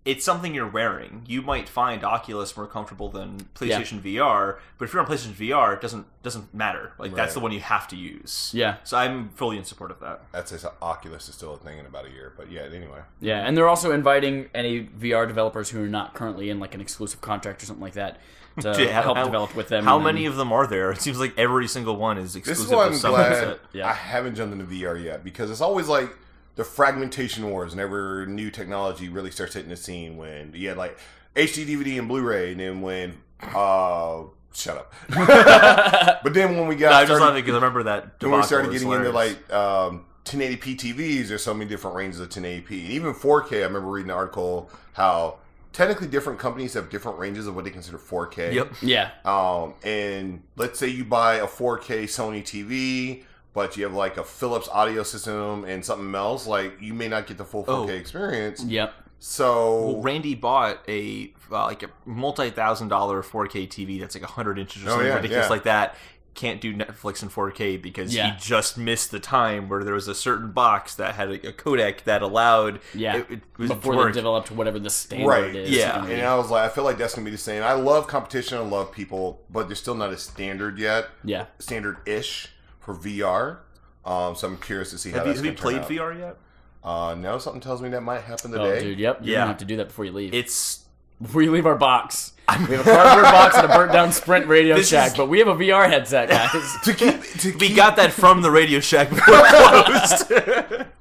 it's something you're wearing. You might find Oculus more comfortable than PlayStation VR, but if you're on PlayStation VR, it doesn't matter. Like that's the one you have to use. Yeah. So I'm fully in support of that. That's Oculus is still a thing in about a year, but yeah. Anyway. Yeah, and they're also inviting any VR developers who are not currently in like an exclusive contract or something like that to help develop with them. How many of them are there? It seems like every single one is exclusive. This is why I'm to some glad set. I haven't jumped into VR yet, because it's always like the fragmentation wars. Whenever new technology really starts hitting the scene, when you had like HD DVD and Blu-ray, and then when shut up. But then when we got I just laughing because I remember that. when we started debacle. getting It's into hilarious. like 1080p TVs, there's so many different ranges of 1080p, and even 4K. I remember reading an article how technically different companies have different ranges of what they consider 4K. Yep. Yeah. And let's say you buy a 4K Sony TV, but you have like a Philips audio system and something else, like you may not get the full 4K experience. Yep. So Randy bought a multi-$1,000 4K TV that's like 100 inches or something ridiculous like that. can't do Netflix in 4K because he just missed the time where there was a certain box that had a codec that allowed it before they developed whatever the standard is. Yeah. And I was like, I feel like that's going to be the same. I love competition. I love people, but there's still not a standard yet. Yeah. Standard-ish for VR. So I'm curious to see how that's Have you played VR yet? No, something tells me that might happen today. Oh, dude, yep. You're going to have to do that before you leave. Before you leave our box. We have a cardboard box and a burnt-down Sprint Radio Shack, but we have a VR headset, guys. We got that from the Radio Shack before it closed.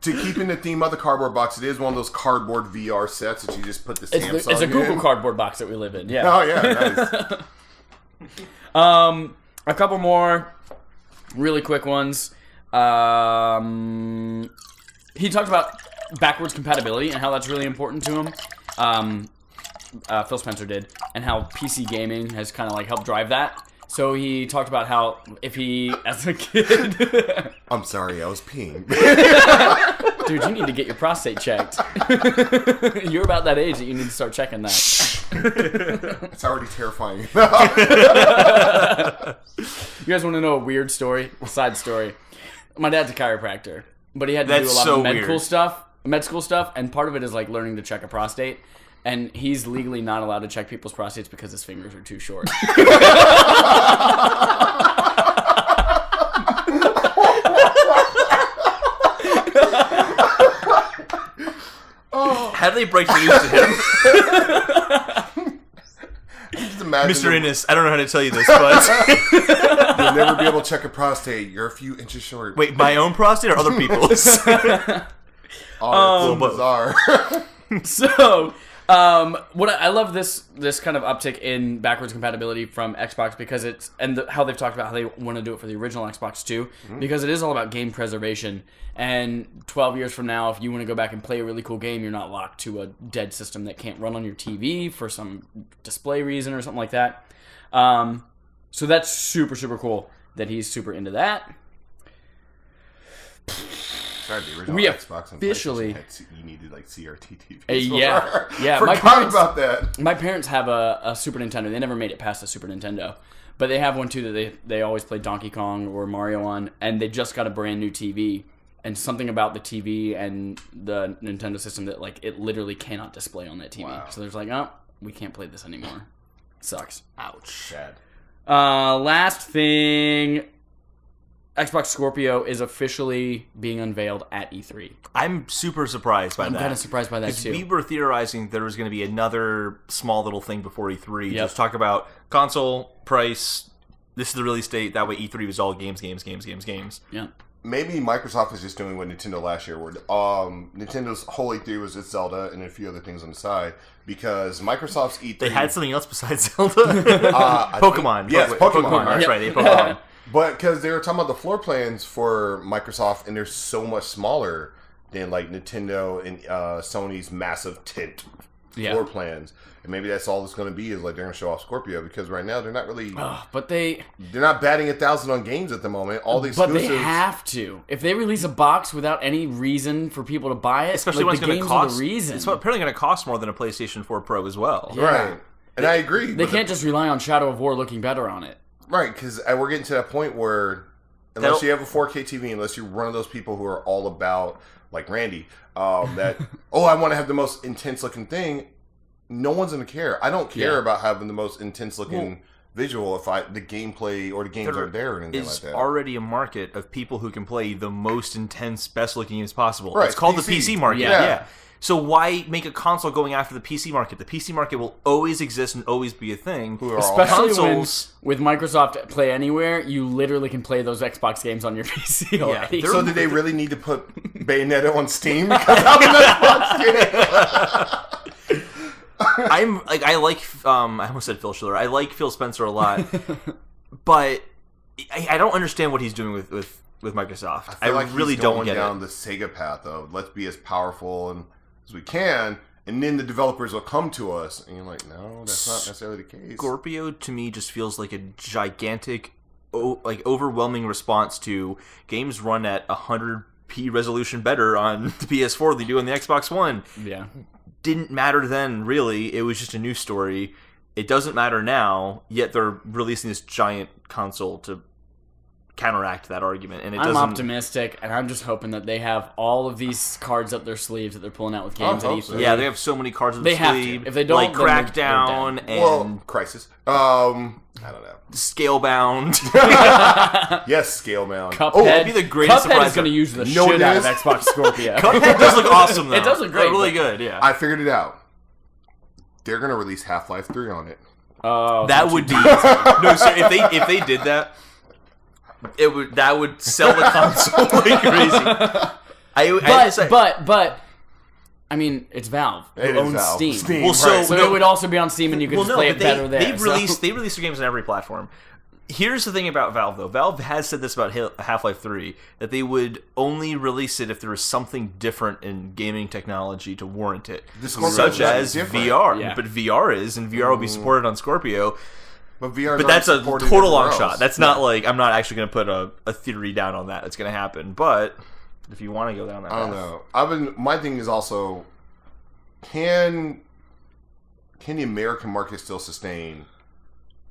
To keep in the theme of the cardboard box, it is one of those cardboard VR sets that you just put the Samsung It's a Google in. cardboard box that we live in, yeah. Oh, yeah, nice. A couple more really quick ones. He talked about backwards compatibility and how that's really important to him. Phil Spencer did, and how PC gaming has kind of like helped drive that. So he talked about how if he, as a kid... I'm sorry, I was peeing. Dude, you need to get your prostate checked. You're about that age that you need to start checking that. It's already terrifying. You guys want to know a weird story? A side story. My dad's a chiropractor, but he had to do a lot of med school stuff, and part of it is like learning to check a prostate. And he's legally not allowed to check people's prostates because his fingers are too short. How do they break the news to him? Just imagine Mr. Innes, I don't know how to tell you this, but... You'll never be able to check a prostate. You're a few inches short. Wait, my own prostate or other people's? Oh, it's bizarre. So... what I love this kind of uptick in backwards compatibility from Xbox because it's how they've talked about how they want to do it for the original Xbox too, because it is all about game preservation. And 12 years from now, if you want to go back and play a really cool game, you're not locked to a dead system that can't run on your TV for some display reason or something like that. So that's super, super cool that he's super into that. Sorry, the original We Xbox and officially- you needed like CRT TVs. Yeah. Forgot about that. My parents have a Super Nintendo. They never made it past the Super Nintendo. But they have one too that they always play Donkey Kong or Mario on, and they just got a brand new TV. And something about the TV and the Nintendo system that like it literally cannot display on that TV. Wow. So there's like, oh, we can't play this anymore. Sucks. Ouch. Sad. Last thing, Xbox Scorpio is officially being unveiled at E3. I'm super surprised by that. I'm kind of surprised by that too. We were theorizing there was going to be another small little thing before E3. Yep. Just talk about console, price, this is the release date. That way E3 was all games. Yeah. Maybe Microsoft is just doing what Nintendo last year would. Nintendo's whole E3 was just Zelda and a few other things on the side. Because Microsoft's E3... They had something else besides Zelda? Pokemon. Yes, Pokemon. That's Yep. right, they had Pokemon. But because they were talking about the floor plans for Microsoft, and they're so much smaller than like Nintendo and Sony's massive tent floor plans. And maybe that's all it's going to be is like they're going to show off Scorpio because right now they're not really... they're not batting 1,000 on games at the moment. All the exclusives... But they have to. If they release a box without any reason for people to buy it, Especially like, when it's the going to games cost... are the reason. It's apparently going to cost more than a PlayStation 4 Pro as well. Yeah. Right. And I agree. They can't just rely on Shadow of War looking better on it. Right, because we're getting to that point where unless you have a 4K TV, unless you're one of those people who are all about, like Randy, that, I want to have the most intense looking thing, no one's going to care. I don't care about having the most intense looking visual if the gameplay or the games aren't there or anything like that. There's already a market of people who can play the most intense, best looking games possible. Right, it's called PC. the PC market. Yeah. So why make a console going after the PC market? The PC market will always exist and always be a thing. Especially consoles, with Microsoft Play Anywhere, you literally can play those Xbox games on your PC already. So did they really need to put Bayonetta on Steam? Because I'm an Xbox game. I almost said Phil Schiller. I like Phil Spencer a lot, but I don't understand what he's doing with Microsoft. I feel like really he's don't going get down it. the Sega path of let's be as powerful as we can, and then the developers will come to us. And you're like, no, that's not necessarily the case. Scorpio to me just feels like a gigantic, overwhelming response to games run at 100p resolution better on the PS4 than they do on the Xbox One. Yeah. Didn't matter then, really. It was just a news story. It doesn't matter now, yet they're releasing this giant console to counteract that argument. And it I'm doesn't. optimistic, and I'm just hoping that they have all of these cards up their sleeves that they're pulling out with games at hope E3. so. Yeah, they have so many cards on They the have to. sleeve. If they don't, like then they're Crackdown and Well, Crisis. I don't know. Scalebound. Yes, Scalebound. Cuphead. Oh, it'd be the greatest Cuphead surprise is going to ever. use the You know what shit it out of is? Xbox Scorpio. Cuphead does look awesome, though. It does look great, Really but- good, yeah. I figured it out. They're gonna release Half-Life 3 on it. Oh, That would be no, sir. If they did that, that would sell the console like crazy. But I mean, it's Valve. It Who is owns Valve. Steam. Well, so- right. So it would also be on Steam, and you could just play it better there. They so. release their games on every platform. Here's the thing about Valve, though. Valve has said this about Half-Life 3, that they would only release it if there was something different in gaming technology to warrant it, The Scorpio such is as different. VR. Yeah. But VR is, and VR will be supported on Scorpio. But VR. But that's a total long shot. That's not like, I'm not actually going to put a theory down on that. It's going to happen. But if you want to go down that path. I don't know. My thing is also, can the American market still sustain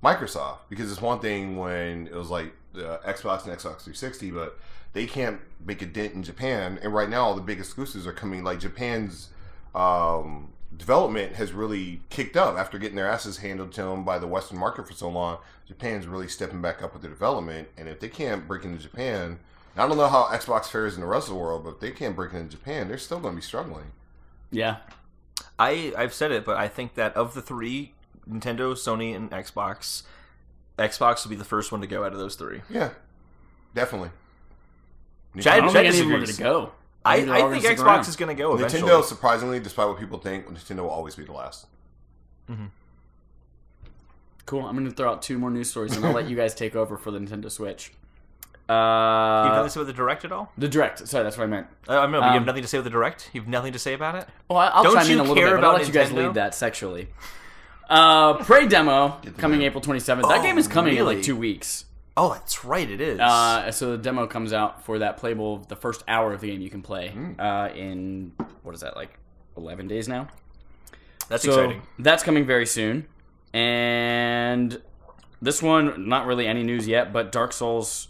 Microsoft? Because it's one thing when it was like Xbox and Xbox 360, but they can't make a dent in Japan. And right now, all the big exclusives are coming. Like Japan's development has really kicked up after getting their asses handled to them by the Western market for so long. Japan's really stepping back up with their development, and if they can't break into Japan, I don't know how Xbox fares in the rest of the world, but if they can't break into Japan, they're still going to be struggling. Yeah. I've said it, but I think that of the three, Nintendo, Sony, and Xbox will be the first one to go out of those three. Yeah, definitely. I don't think any of them are going disagrees. to go. I they're all think gonna stick Xbox around. is going to go eventually. Nintendo, surprisingly, despite what people think, Nintendo will always be the last. Cool. I'm going to throw out two more news stories, and I'll let you guys take over for the Nintendo Switch. You have nothing to say with the Direct at all? The Direct. Sorry, that's what I meant. I mean, you have nothing to say with the Direct? You have nothing to say about it? Well, I'll Don't chime in you a little care bit, but I'll about let you guys Nintendo? lead that sexually. Prey demo the coming demo. April 27th. That game is coming in like 2 weeks. Oh, that's right, it is. So the demo comes out for that playable, the first hour of the game you can play in, what is that, like 11 days now? that's So exciting. that's coming very soon. And this one, not really any news yet, but Dark Souls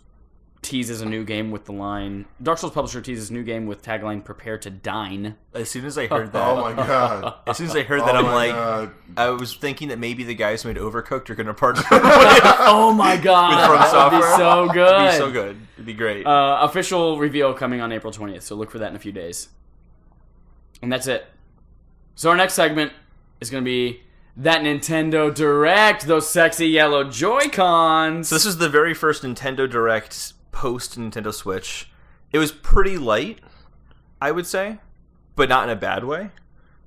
teases a new game with the line... Dark Souls publisher teases a new game with tagline, prepare to dine. As soon as I heard that, Oh my god! as soon as I heard that, Oh I'm my like, God. I was thinking that maybe the guys who made Overcooked are going to partner Oh my god! with From That would be Software. so good! It'd be so good. It'd be great. Official reveal coming on April 20th, so look for that in a few days. And that's it. So our next segment is going to be that Nintendo Direct, those sexy yellow Joy-Cons. So this is the very first Nintendo Direct post Nintendo Switch. It was pretty light, I would say, but not in a bad way.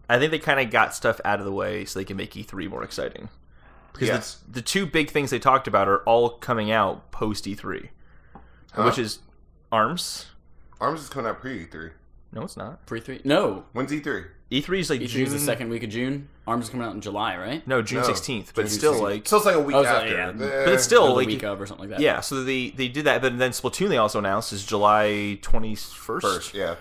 I think they kind of got stuff out of the way so they can make E3 more exciting. Because Yes. the two big things they talked about are all coming out post E3, which is ARMS. ARMS is coming out pre-E3. No, it's not. Pre-3? No. When's E3? E3 is like E3 June. is the second week of June. ARMS is coming out in July, right? No, June No, 16th. But June still, 16th. like, So it's like a week Oh, so, after. yeah. but it's still Or the like week of or something like that. yeah. So they did that, but then Splatoon they also announced is July 21st. First, yeah.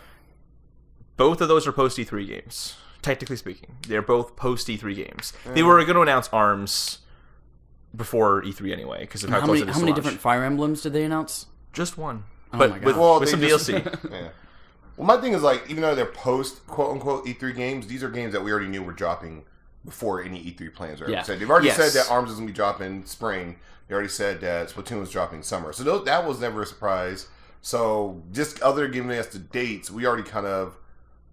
Both of those are post E3 games. Technically speaking, they're both post E3 games. They were going to announce ARMS before E3 anyway, because of how How close many, it is how to many launch. different Fire Emblems did they announce? Just one, Oh but my God. with, Well, with they some just- DLC. Yeah. Well, my thing is like, even though they're post quote unquote E3 games, these are games that we already knew were dropping before any E3 plans were ever Yeah. said. They've already Yes. said that ARMS is going to be dropping spring. They already said that Splatoon was dropping summer. So that was never a surprise. So just other than giving us the dates, we already kind of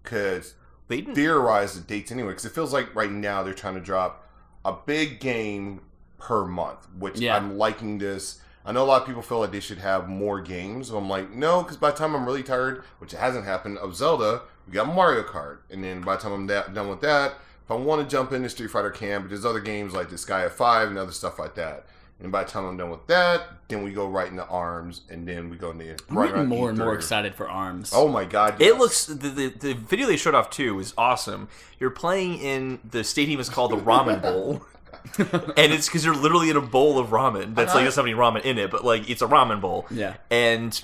could They didn't. theorize the dates anyway. Because it feels like right now they're trying to drop a big game per month, which Yeah. I'm liking this. I know a lot of people feel like they should have more games. So I'm like, no, because by the time I'm really tired, which it hasn't happened, of Zelda, we got Mario Kart. And then by the time I'm done with that, if I want to jump into Street Fighter Camp, but there's other games like the Sky of 5 and other stuff like that. And by the time I'm done with that, then we go right into ARMS, and then we go into I'm right getting around more and E3. more excited for ARMS. Oh my god! It yes. looks the video they showed off too is awesome. You're playing in the stadium is called the Ramen Bowl, and it's because you're literally in a bowl of ramen. That's like doesn't have any ramen in it, but like it's a ramen bowl. Yeah. And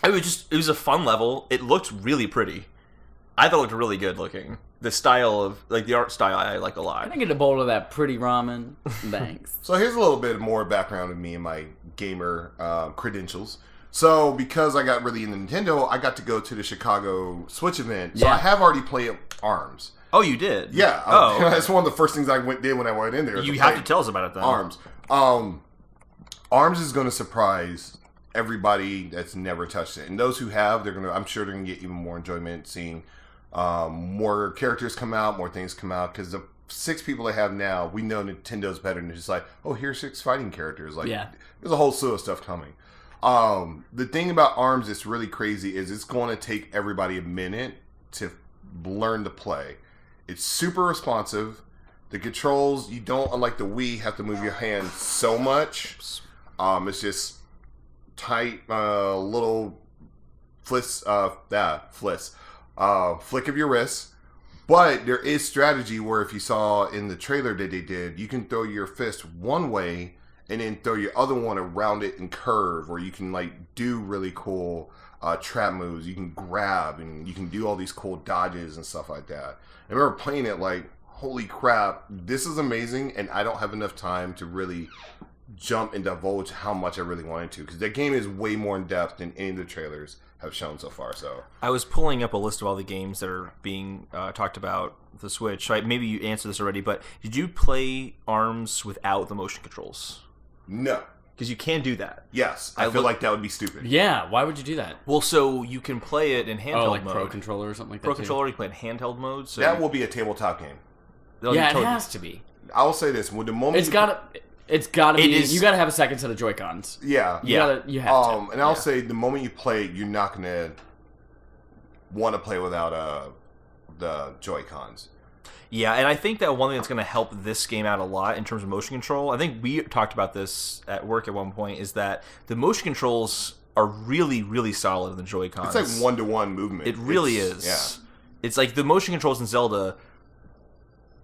it was a fun level. It looked really pretty. I thought it looked really good looking. the style of the art style I like a lot. Can I get a bowl of that pretty ramen? Thanks. So here's a little bit more background of me and my gamer credentials. So because I got really into Nintendo, I got to go to the Chicago Switch event. So I have already played ARMS. Oh, you did? Yeah. Oh, okay. That's one of the first things I did when I went in there. You have to tell us about it then. ARMS. ARMS is going to surprise everybody that's never touched it, and those who have, I'm sure they're going to get even more enjoyment seeing more characters come out, more things come out, because the 6 people they have now, we know Nintendo's better than just like, oh, here's 6 fighting characters. Like, there's a whole slew of stuff coming. The thing about ARMS that's really crazy is it's going to take everybody a minute to learn to play. It's super responsive. The controls, you don't, unlike the Wii, have to move your hand so much. It's just tight, little flick of your wrist. But there is strategy where, if you saw in the trailer that they did, you can throw your fist one way and then throw your other one around it and curve, or you can do really cool trap moves. You can grab and you can do all these cool dodges and stuff like that. I remember playing it holy crap, this is amazing, and I don't have enough time to really jump and divulge how much I really wanted to, because that game is way more in depth than any of the trailers have shown so far. So I was pulling up a list of all the games that are being talked about with the Switch. Maybe you answered this already, but did you play ARMS without the motion controls? No. Because you can do that. Yes. I feel like that would be stupid. Yeah, why would you do that? Well, so you can play it in handheld mode. Pro controller or something like that. Pro controller, you can play in handheld mode. So that will be a tabletop game. Yeah, it has to be. I will say this: with the moment it's got to be. You got to have a second set of Joy-Cons. Yeah, you have to. And I'll say the moment you play it, you're not gonna want to play without the Joy-Cons. Yeah, and I think that one thing that's going to help this game out a lot in terms of motion control, I think we talked about this at work at one point, is that the motion controls are really, really solid in the Joy-Cons. It's like 1-to-1 movement. It really is. Yeah. It's like the motion controls in Zelda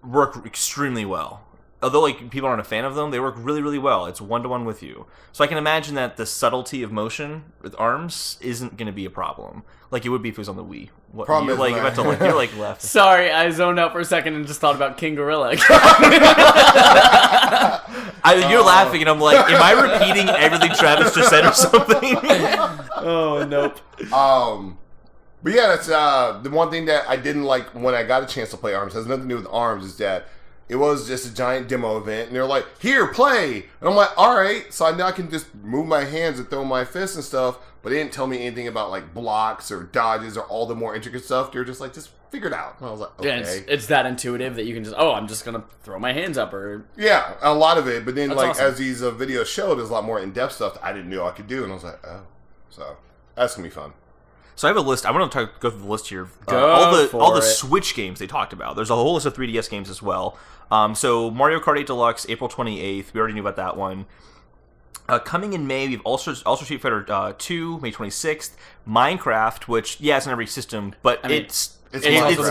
work extremely well. Although people aren't a fan of them, they work really, really well. It's 1-to-1 with you. So I can imagine that the subtlety of motion with ARMS isn't going to be a problem. Like it would be if it was on the Wii. Problem is, you're left. Sorry, I zoned out for a second and just thought about King Gorilla. You're laughing, and I'm like, am I repeating everything Travis just said or something? Oh, nope. But yeah, that's the one thing that I didn't like when I got a chance to play ARMS. It has nothing to do with ARMS. Is that it was just a giant demo event, and they're like, "Here, play," and I'm like, "All right." So now I can just move my hands and throw my fists and stuff. But they didn't tell me anything about blocks or dodges or all the more intricate stuff. They're just just figure it out. And I was like, okay. Yeah, it's that intuitive that you can just, I'm just gonna throw my hands up, or a lot of it. But then awesome. As these videos show, there's a lot more in depth stuff that I didn't know I could do, and I was like, oh, so that's gonna be fun. So I have a list. I want to go through the list here. Go all the Switch games they talked about. There's a whole list of 3DS games as well. So Mario Kart 8 Deluxe, April 28th. We already knew about that one. Coming in May, we have also Street Fighter 2, May 26th. Minecraft, which it's on every system, but it's the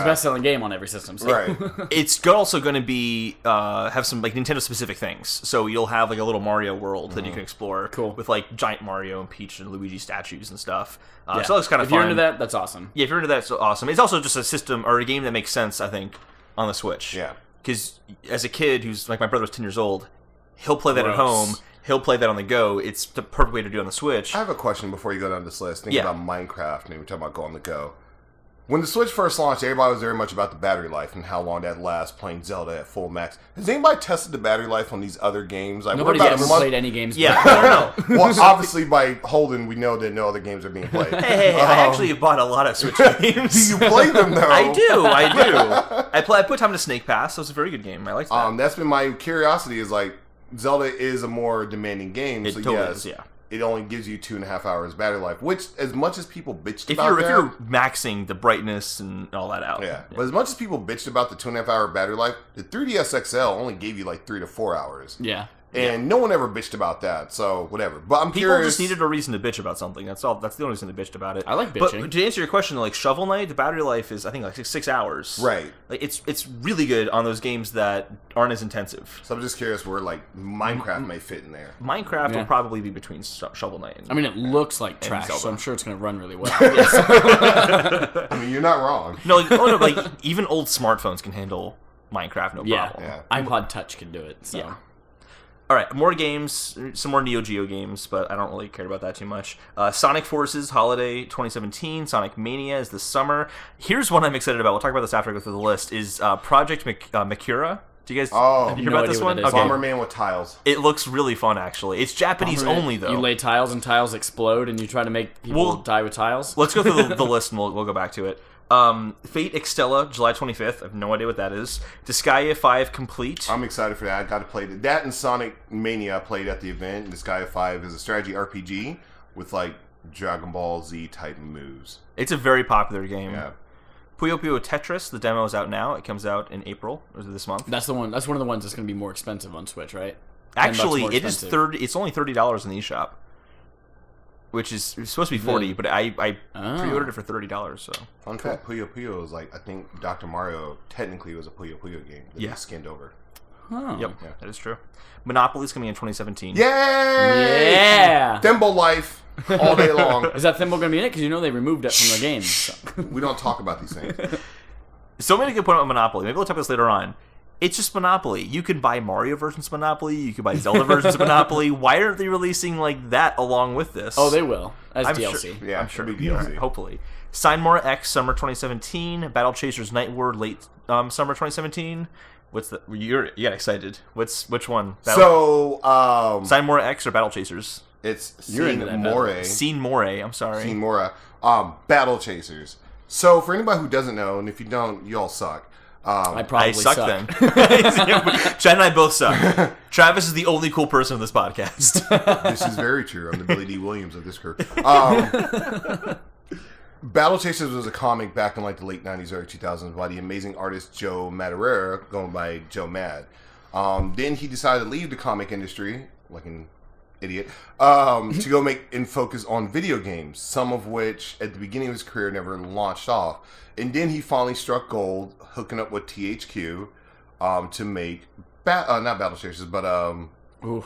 best-selling game on every system. So. Right. It's also going to be have some Nintendo-specific things. So you'll have a little Mario world that you can explore. Cool. With Giant Mario and Peach and Luigi statues and stuff. So that looks kind of fun. fun. If you're into that, that's awesome. Yeah, if you're into that, it's awesome. It's also just a system or a game that makes sense, I think, on the Switch. Yeah. Because as a kid who's my brother was 10 years old, he'll play that at home. He'll play that on the go. It's the perfect way to do it on the Switch. I have a question before you go down this list. Think about Minecraft, and we're talking about go on the go. When the Switch first launched, everybody was very much about the battery life and how long that lasts playing Zelda at full max. Has anybody tested the battery life on these other games? Nobody's ever played any games. Yeah, I don't know. Well, obviously by Holden, we know that no other games are being played. Hey, I actually bought a lot of Switch games. Do you play them, though? I do. I put time to Snake Pass. It was a very good game. I liked that. That's been my curiosity is Zelda is a more demanding game. It so totally yes, is, yeah. It only gives you 2.5 hours battery life, which, as much as people bitched if about you're maxing the brightness and all that out. Yeah. But as much as people bitched about the 2.5 hour battery life, the 3DS XL only gave you 3 to 4 hours. Yeah. And no one ever bitched about that, so whatever. But I'm People curious. just needed a reason to bitch about something. That's all. That's the only reason they bitched about it. I like bitching. But to answer your question, like Shovel Knight, the battery life is I think like 6 hours. Right. Like it's really good on those games that aren't as intensive. So I'm just curious where like Minecraft may fit in there. Minecraft Yeah. will probably be between Shovel Knight. And, I mean, it looks like trash, Zelda. so I'm sure it's going to run really well. I mean, you're not wrong. no, like even old smartphones can handle Minecraft, no Yeah. problem. Yeah. iPod Touch can do it. So. Yeah. All right, more games, some more Neo Geo games, but I don't really care about that too much. Sonic Forces Holiday 2017, Sonic Mania is this summer. Here's one I'm excited about. We'll talk about this after I go through the list. Is Project Makura? Do you guys Oh. hear No about idea this what one? it is. Bomber Man with tiles. It looks really fun, actually. It's Japanese only, though. You lay tiles and tiles explode, and you try to make people Well, die with tiles. Let's go through the list and we'll go back to it. Fate Extella, July 25th. I have no idea what that is. Disgaea 5 Complete. I'm excited for that. I got to play that and Sonic Mania I played at the event. And Disgaea 5 is a strategy RPG with like Dragon Ball Z type moves. It's a very popular game. Yeah. Puyo Puyo Tetris, the demo is out now. It comes out in April, or this month. That's the one. That's one of the ones that's going to be more expensive on Switch, right? Actually, $10 more it is expensive. It's only $30 in the eShop, which is it's supposed to be $40, Really? but I Oh. pre-ordered it for $30. So Fun fact, Puyo Puyo is like, I think Dr. Mario technically was a Puyo Puyo game that Yeah. he skinned over. Oh. yep, Yeah. that is true. Monopoly's coming in 2017. Yay! Yeah. Thimble life all day long. Is that thimble going to be in it? Because you know they removed it from the games. So. We don't talk about these things. So many good point about Monopoly. Maybe we'll talk about this later on. It's just Monopoly. You can buy Mario versions of Monopoly. You can buy Zelda versions of Monopoly. Why aren't they releasing like that along with this? Oh, they will as I'm DLC. Sure, Yeah, I'm sure. it'll be DLC. Hopefully. Sign X Summer 2017. Battle Chasers Night Ward late Summer 2017. What's the? You got excited. Which one? So, Sign X or Battle Chasers? it's You're into that, More. Scene More. I'm sorry. Seen Mora. Battle Chasers. So, for anybody who doesn't know, and if you don't, you all suck. I probably I suck, suck. then. Chad and I both suck. Travis is the only cool person on this podcast. This is very true. I'm the Billy D. Williams of this crew. Battle Chasers was a comic back in like the late 90s, early 2000s by the amazing artist Joe Madureira, going by Joe Mad. Then he decided to leave the comic industry, like an idiot, to go make and focus on video games, some of which at the beginning of his career never launched off. And then he finally struck gold, hooking up with THQ to make, not Battle Chasers, but Ooh,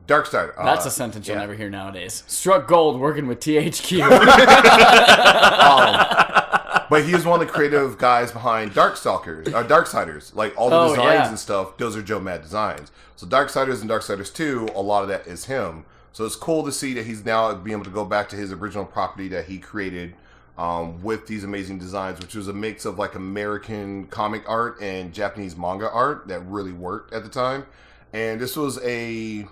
Darkstar. that's a sentence you'll yeah. never hear nowadays. Struck gold working with THQ. But he was one of the creative guys behind Darksiders. Like all the Oh, designs yeah. and stuff, those are Joe Mad designs. So Darksiders and Darksiders 2, a lot of that is him. So it's cool to see that he's now being able to go back to his original property that he created with these amazing designs, which was a mix of like American comic art and Japanese manga art that really worked at the time. And this was a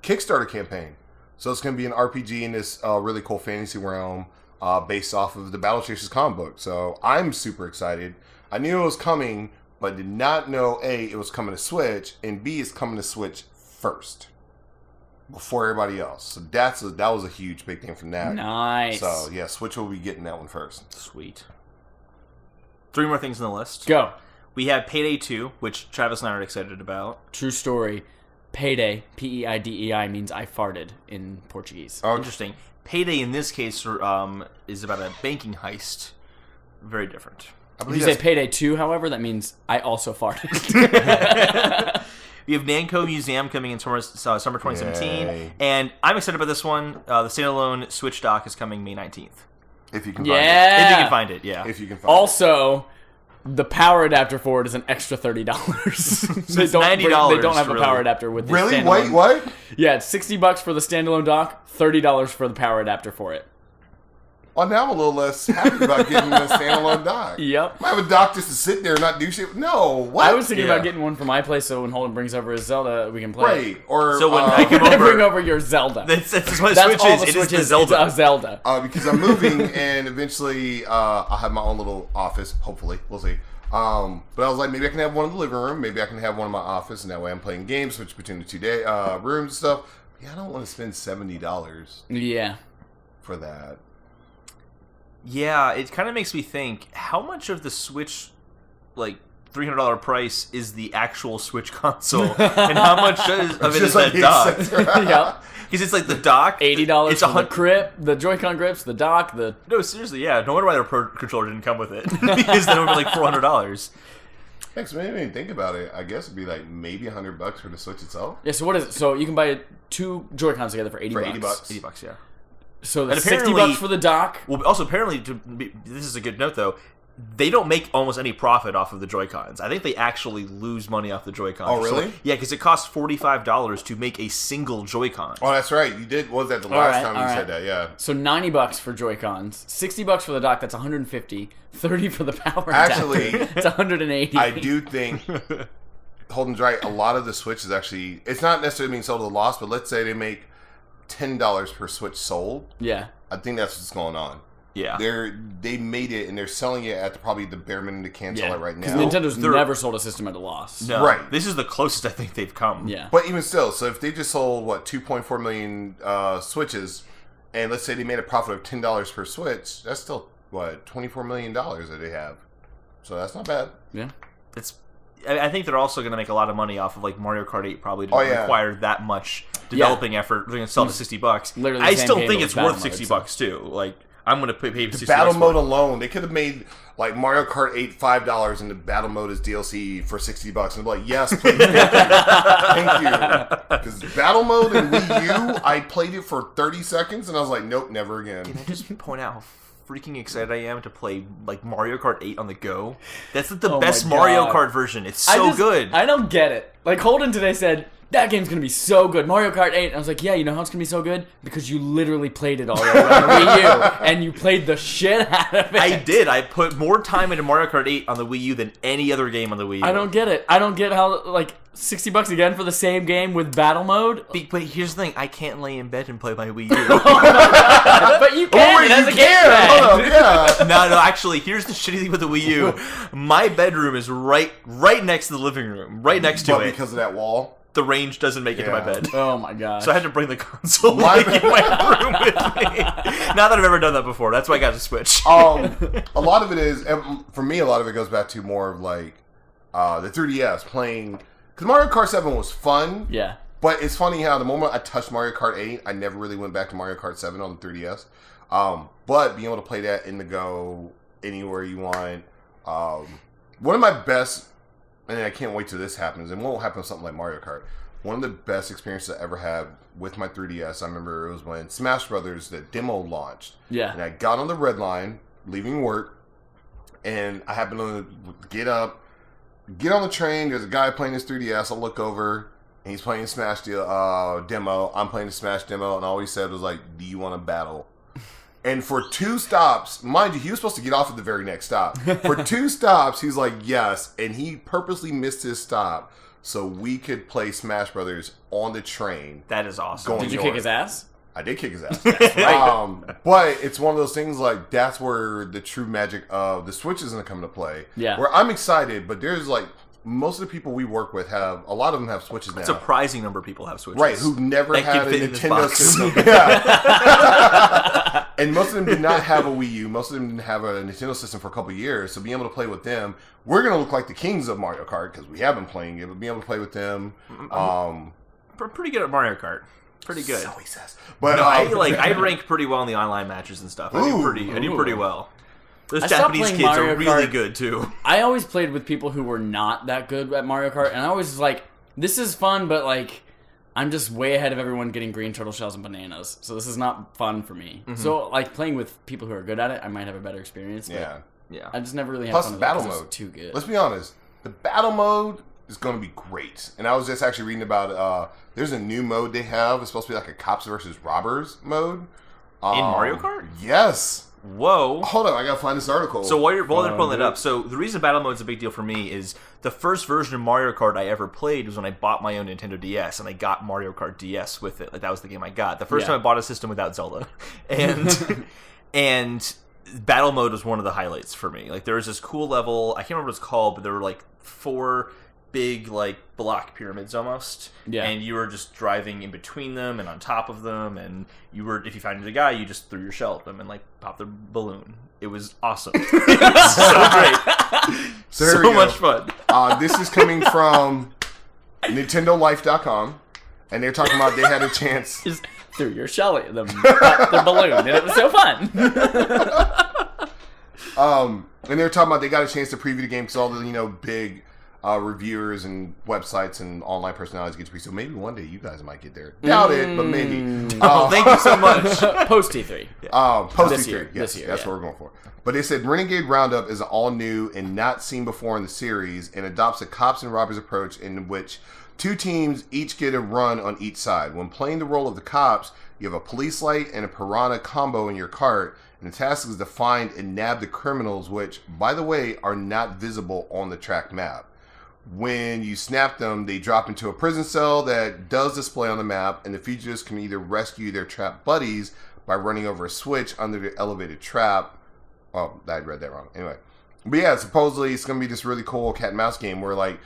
Kickstarter campaign. So it's going to be an RPG in this really cool fantasy realm based off of the Battle Chasers comic book. So I'm super excited. I knew it was coming, but did not know A, it was coming to Switch, and B, it's coming to Switch first before everybody else. So that was a huge big thing from that. Nice. So yeah, Switch will be getting that one first. Sweet. 3 more things on the list. Go. We have Payday 2, which Travis and I are excited about. True story. Payday, P-E-I-D-E-I, means I farted in Portuguese. Oh, Interesting. Payday in this case is about a banking heist. Very different. I If believe you say that's Payday 2, however, that means I also farted. We have Namco Museum coming in summer 2017. Yay. And I'm excited about this one. The standalone Switch dock is coming May 19th. if you can Yeah. If you can find it, yeah. find it. If you can find it. Also, the power adapter for it is an extra $30. They it's don't $90 They don't have a really. power adapter with the Really? standalone. Wait, what? Yeah, it's $60 for the standalone dock, $30 for the power adapter for it. Oh, now I'm a little less happy about getting a standalone dock. Yep. I have a dock just to sit there and not do shit. No, what? I was thinking Yeah. about getting one for my place so when Holden brings over his Zelda, we can play it. Right. Or, So when I come When I bring over, over your Zelda. that's what That's Switch all is. the It Switch is the is. Zelda. It's a Zelda. because I'm moving and eventually I'll have my own little office, hopefully. We'll see. But I was like, maybe I can have one in the living room. Maybe I can have one in my office, and that way I'm playing games, switch between the two rooms and stuff. Yeah, I don't want to spend $70 Yeah. for that. Yeah, it kind of makes me think, how much of the Switch, like, $300 price is the actual Switch console, and how much of it is like that dock? Yep. Because it's like the dock. $80 It's for the grip, the Joy-Con grips, the dock, the... No, seriously, yeah. No wonder why their Pro controller didn't come with it. Because then it would be like $400. Thanks, man. I didn't even think about it. I guess it'd be like maybe $100 for the Switch itself. Yeah, so what is it? So you can buy 2 Joy-Cons together for $80. For $80. $80, yeah. So the And apparently- $60 for the dock. Well, also apparently, this is a good note though. They don't make almost any profit off of the Joy-Cons. I think they actually lose money off the Joy-Cons. Oh, really? Yeah, because it costs $45 to make a single Joy-Con. Oh, that's right. You did. What was that the last time you alright. said that? Yeah. So $90 for Joy-Cons, $60 for the dock. That's $150. $30 for the power Actually, adapter. It's $180. I do think Holden's right. A lot of the Switch is actually, it's not necessarily being sold at a loss, but let's say they make $10 per Switch sold. Yeah. I think that's what's going on. Yeah. They made it and they're selling it at probably the bare minimum to cancel it right now. Nintendo's never sold a system at a loss. No, Right. This is the closest I think they've come. Yeah. But even still, so if they just sold 2.4 million Switches, and let's say they made a profit of $10 per Switch, that's still $24 million that they have. So that's not bad. Yeah. I think they're also going to make a lot of money off of like Mario Kart 8. Probably didn't require that much developing effort. They're going to sell it for $60. Literally I the same still game, think but it's with worth battle $60 mode, too. Like I'm going to pay $60. Battle for mode it. alone, they could have made like Mario Kart 8 $5 and the battle mode is DLC for $60, and be like, yes, please, thank you. Because battle mode in Wii U, I played it for 30 seconds and I was like, nope, never again. Can I just point out how freaking excited I am to play like Mario Kart 8 on the go? That's like the Oh best my Mario God. Kart version. It's so good. I don't get it. Like Holden today said, that game's gonna be so good. Mario Kart 8. And I was like, yeah, you know how it's gonna be so good? Because you literally played it already on the Wii U, and you played the shit out of it. I did. I put more time into Mario Kart 8 on the Wii U than any other game on the Wii U. I don't get it. I don't get how like $60 again for the same game with battle mode. But here's the thing: I can't lay in bed and play my Wii U. But you can. It has a gamepad. Hold up, yeah. No. Actually, here's the shitty thing with the Wii U. My bedroom is right next to the living room, right next to But it. because of that wall. The range doesn't make it to my Yeah. bed. Oh my gosh. So I had to bring the console in my room with me. Not that I've ever done that before. That's why I got to Switch. A lot of it is, and for me, a lot of it goes back to more of like the 3DS playing. Because Mario Kart 7 was fun. Yeah. But it's funny how the moment I touched Mario Kart 8, I never really went back to Mario Kart 7 on the 3DS. But being able to play that in the go, anywhere you want. One of my best, and I can't wait till this happens, and won't happen with something like Mario Kart. One of the best experiences I ever had with my 3DS, I remember it was when Smash Brothers, the demo launched. Yeah. And I got on the red line, leaving work, and I happened to get on the train. There's a guy playing his 3DS. I look over, and he's playing Smash demo. I'm playing the Smash demo, and all he said was like, "Do you want to battle?" And for 2 stops, mind you, he was supposed to get off at the very next stop. For 2 stops, he's like, yes, and he purposely missed his stop so we could play Smash Brothers on the train. That is awesome. Going Did you north. kick his ass? I did kick his ass. But it's one of those things like that's where the true magic of the Switch is going to come into play. Yeah. Where I'm excited, but there's like most of the people we work with a lot of them have Switches now. A surprising number of people have Switches. Right, who've never That had can a fit in this Nintendo box. system. Yeah. And most of them did not have a Wii U. Most of them didn't have a Nintendo system for a couple of years. So being able to play with them, we're going to look like the kings of Mario Kart because we have been playing it. But being able to play with them, Pretty good at Mario Kart. Pretty good. so he says. But No, I rank pretty well in the online matches and stuff. I do pretty well. Those I stopped Japanese playing kids Mario are really Kart. good too. I always played with people who were not that good at Mario Kart, and I always was like, this is fun, but like, I'm just way ahead of everyone getting green turtle shells and bananas, so this is not fun for me. Mm-hmm. So, like, playing with people who are good at it, I might have a better experience. But yeah. Yeah. I just never really had Plus fun the with it battle 'cause it's mode. too good. Let's be honest. The battle mode is going to be great. And I was just actually reading about there's a new mode they have. It's supposed to be like a cops versus robbers mode. In Mario Kart? Yes. Whoa. Hold on, I gotta find this article. So while they're pulling it up, so the reason battle mode is a big deal for me is the first version of Mario Kart I ever played was when I bought my own Nintendo DS, and I got Mario Kart DS with it. Like that was the game I got. The first time I bought a system without Zelda, and battle mode was one of the highlights for me. Like there was this cool level, I can't remember what it's called, but there were like 4 big like block pyramids almost. Yeah. And you were just driving in between them and on top of them, and you were, if you found a guy, you just threw your shell at them and like popped their balloon. It was awesome. It was so great. So much fun. This is coming from NintendoLife.com, and they're talking about they had a chance. Just threw your shell at them, popped their balloon, and it was so fun. And they were talking about they got a chance to preview the game because all the big reviewers and websites and online personalities get to preview. So maybe one day you guys might get there. Doubt it, but maybe. Thank you so much. Post T3. Post This E3. year, Yes, this year, that's yeah. what we're going for. But they said Renegade Roundup is all new and not seen before in the series, and adopts a cops and robbers approach in which 2 teams each get a run on each side. When playing the role of the cops, you have a police light and a piranha combo in your cart, and the task is to find and nab the criminals, which, by the way, are not visible on the track map. When you snap them, they drop into a prison cell that does display on the map, and the fugitives can either rescue their trapped buddies by running over a switch under the elevated trap. Oh, I read that wrong. Anyway. But yeah, supposedly it's going to be this really cool cat and mouse game where, like,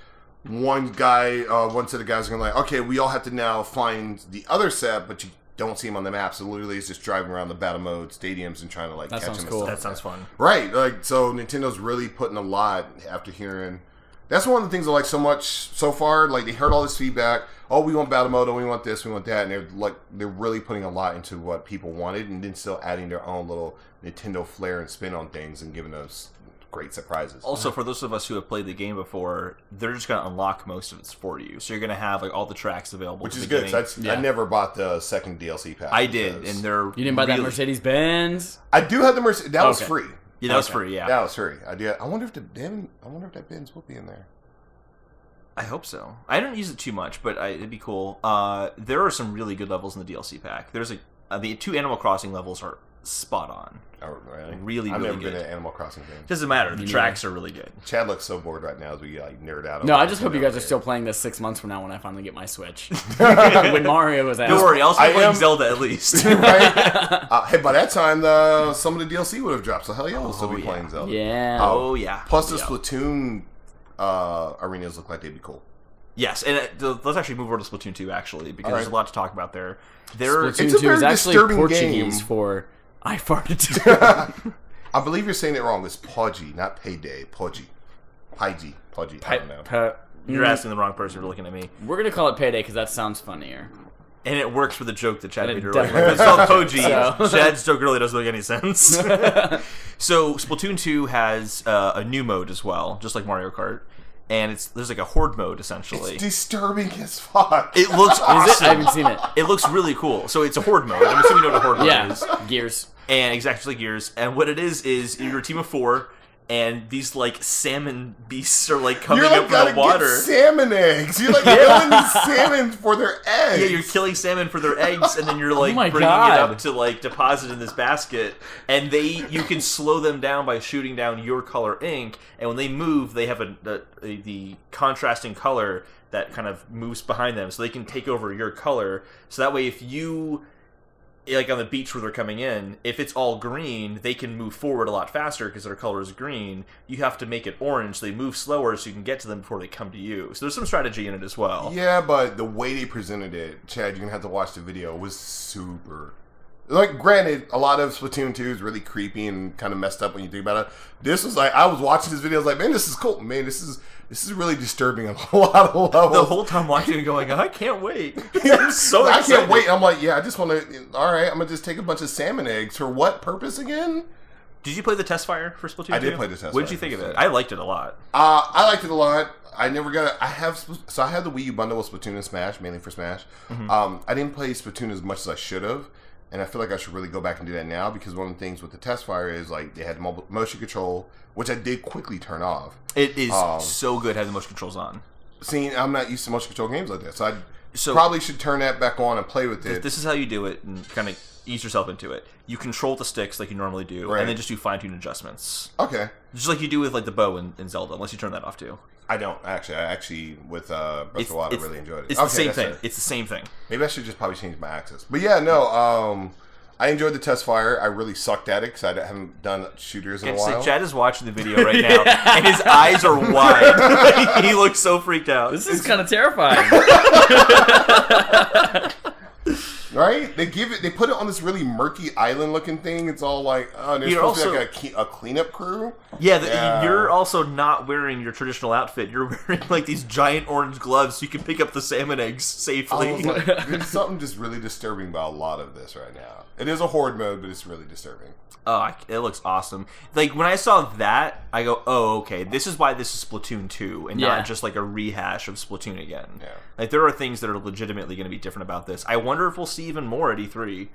one set of guys are going to okay, we all have to now find the other set, but you don't see them on the map. So literally it's just driving around the battle mode stadiums and trying to, That catch sounds them. cool. That sounds fun. Right. Like, so Nintendo's really putting a lot after hearing. That's one of the things I like so much so far. Like, they heard all this feedback. Oh, we want battle mode. Oh, we want this. We want that. And they're really putting a lot into what people wanted, and then still adding their own little Nintendo flair and spin on things and giving us great surprises. Also, for those of us who have played the game before, they're just going to unlock most of it for you. So you're going to have all the tracks available. Which at is the good. beginning. 'Cause I never bought the second DLC pack. I did, and they're You didn't buy that Mercedes-Benz? I do have the Mercedes. That was Okay. free. Yeah, that was free. Yeah, That was free. I did. I wonder if that Benz will be in there. I hope so. I don't use it too much, but it'd be cool. There are some really good levels in the DLC pack. There's the 2 Animal Crossing levels are spot on. Oh, really? Really, I've really never been good. to Animal Crossing game. Doesn't matter. The tracks are really good. Chad looks so bored right now as we nerd out. No, I just hope you guys are still playing this 6 months from now when I finally get my Switch. When Mario was out. Don't worry, I'll start I playing am- Zelda at least. right? Hey, by that time, some of the DLC would have dropped. So hell yeah, we'll still be yeah. playing Zelda. Yeah. Oh yeah. Plus, the Yeah. Splatoon arenas look like they'd be cool. Yes, and let's actually move over to Splatoon 2 actually, because All right. there's a lot to talk about there. It's a Splatoon 2 very is actually disturbing Portuguese game. for I farted. I believe you're saying it wrong. It's Pudgy, not Payday. Pudgy. Pudgy. I don't know. You're asking the wrong person. You're looking at me, We're going to call it Payday because that sounds funnier. and it works for the joke that Chad And made it earlier. definitely It's called Poji. So- Chad's joke really doesn't make any sense. So Splatoon 2 has a new mode as well, just like Mario Kart, and there's like a horde mode essentially. It's disturbing as fuck. It looks Is awesome. it? I haven't seen it. It looks really cool. So it's a horde mode. I'm assuming you know what a horde mode Yeah. is. Gears. And exactly like Gears. And what it is you're a team of 4, and these like salmon beasts are like coming You're like up from gotta the water. get salmon eggs. You're like killing these salmon for their eggs. Yeah, you're killing salmon for their eggs, and then you're like my bringing God. it up to like deposit in this basket. And you can slow them down by shooting down your color ink. And when they move, they have the contrasting color that kind of moves behind them, so they can take over your color. So that way, if you like on the beach where they're coming in, if it's all green, they can move forward a lot faster because their color is green. You have to make it orange, so they move slower so you can get to them before they come to you. So there's some strategy in it as well. Yeah, but the way they presented it, Chad, you're gonna have to watch the video, was super. Like, granted, a lot of Splatoon 2 is really creepy and kind of messed up when you think about it. This was like, I was watching this video, I was like, man, this is cool. Man, this is really disturbing on a lot of levels. The whole time watching and going, I can't wait. I'm so I excited. can't wait. I'm like, yeah, I just want to. All right, I'm gonna just take a bunch of salmon eggs for what purpose again? Did you play the test fire for Splatoon 2? I did play the test What did fire you think of for it? Splatoon. I liked it a lot. I liked it a lot. I never got. I have the Wii U bundle with Splatoon and Smash, mainly for Smash. Mm-hmm. I didn't play Splatoon as much as I should have, and I feel like I should really go back and do that now because one of the things with the test fire is like they had motion control, which I did quickly turn off. It is so good having the motion controls on. Seeing I'm not used to motion control games like that, so I So- probably should turn that back on and play with it. This is how you do it and kind of ease yourself into it. You control the sticks like you normally do, Right. and then just do fine-tune adjustments. Okay. Just like you do with like the bow in Zelda, unless you turn that off too. I don't actually. I actually with Breath of the Wild, I really enjoyed it. It's Okay, the same that's thing. it. It's the same thing. Maybe I should just probably change my access. But yeah, no. I enjoyed the test fire. I really sucked at it because I haven't done shooters in a while. Chad is watching the video right now, and his eyes are wide. He looks so freaked out. This is kind of terrifying. Right? They put it on this really murky island-looking thing. It's all like, there's supposed to be like a cleanup crew. Yeah, you're also not wearing your traditional outfit. You're wearing like these giant orange gloves so you can pick up the salmon eggs safely. I was like, there's something just really disturbing about a lot of this right now. It is a horde mode, but it's really disturbing. Oh, it looks awesome. Like, when I saw that, I go, oh, okay, this is why this is Splatoon 2, and not just like a rehash of Splatoon again. Yeah. Like, there are things that are legitimately going to be different about this. I wonder if we'll see even more at E3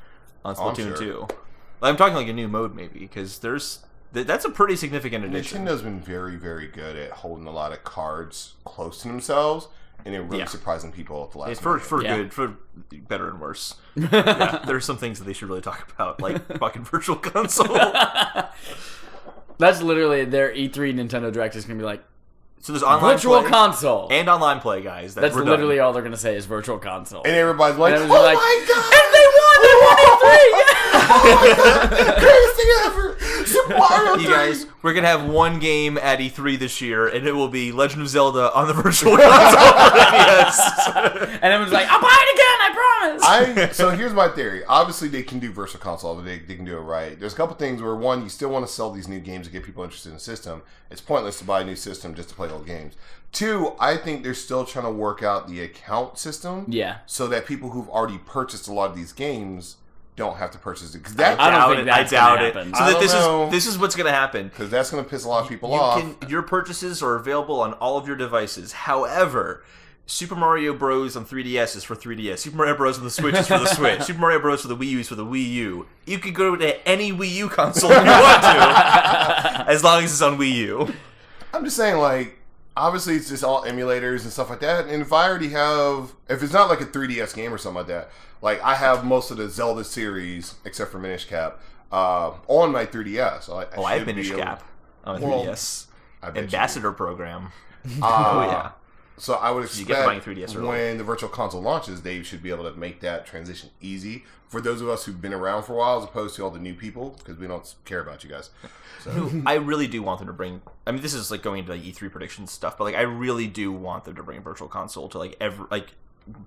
on Splatoon 2. Like, I'm talking like a new mode, maybe, because that's a pretty significant addition. Nintendo's been very, very good at holding a lot of cards close to themselves, and then really surprising people at the last minute. For good, for better and worse. There are some things that they should really talk about, like fucking Virtual Console. That's literally their E3 Nintendo Direct is going to be like, so there's online Virtual play Console. and online play, guys. That's literally all they're going to say is Virtual Console. And everybody's like, and oh like, my god! And they won E3! Oh my god! Greatest thing ever! Super Mario 3! You guys, we're going to have one game at E3 this year, and it will be Legend of Zelda on the Virtual Console for NES. And everyone's like, I'll buy it again, I promise! So here's my theory. Obviously, they can do Virtual Console, but they can do it right. There's a couple things where, one, you still want to sell these new games to get people interested in the system. It's pointless to buy a new system just to play old games. Two, I think they're still trying to work out the account system. Yeah. So that people who've already purchased a lot of these games don't have to purchase it. Because I don't think that's I doubt gonna it. happen. So that this is what's going to happen. Because that's going to piss a lot of people off. Your purchases are available on all of your devices. However, Super Mario Bros. On 3DS is for 3DS. Super Mario Bros. On the Switch is for the Switch. Super Mario Bros. For the Wii U is for the Wii U. You could go to any Wii U console if you want to, as long as it's on Wii U. I'm just saying, like, obviously it's just all emulators and stuff like that. And if I already have, if it's not like a 3DS game or something like that, like I have most of the Zelda series except for Minish Cap on my 3DS. So I have Minish Cap on 3DS. Ambassador program. Oh yeah. So I would expect buying 3DS when the Virtual Console launches, they should be able to make that transition easy for those of us who've been around for a while, as opposed to all the new people, because we don't care about you guys. So. I really do want them to bring. I mean, this is like going into like E3 predictions stuff, but like I really do want them to bring Virtual Console to like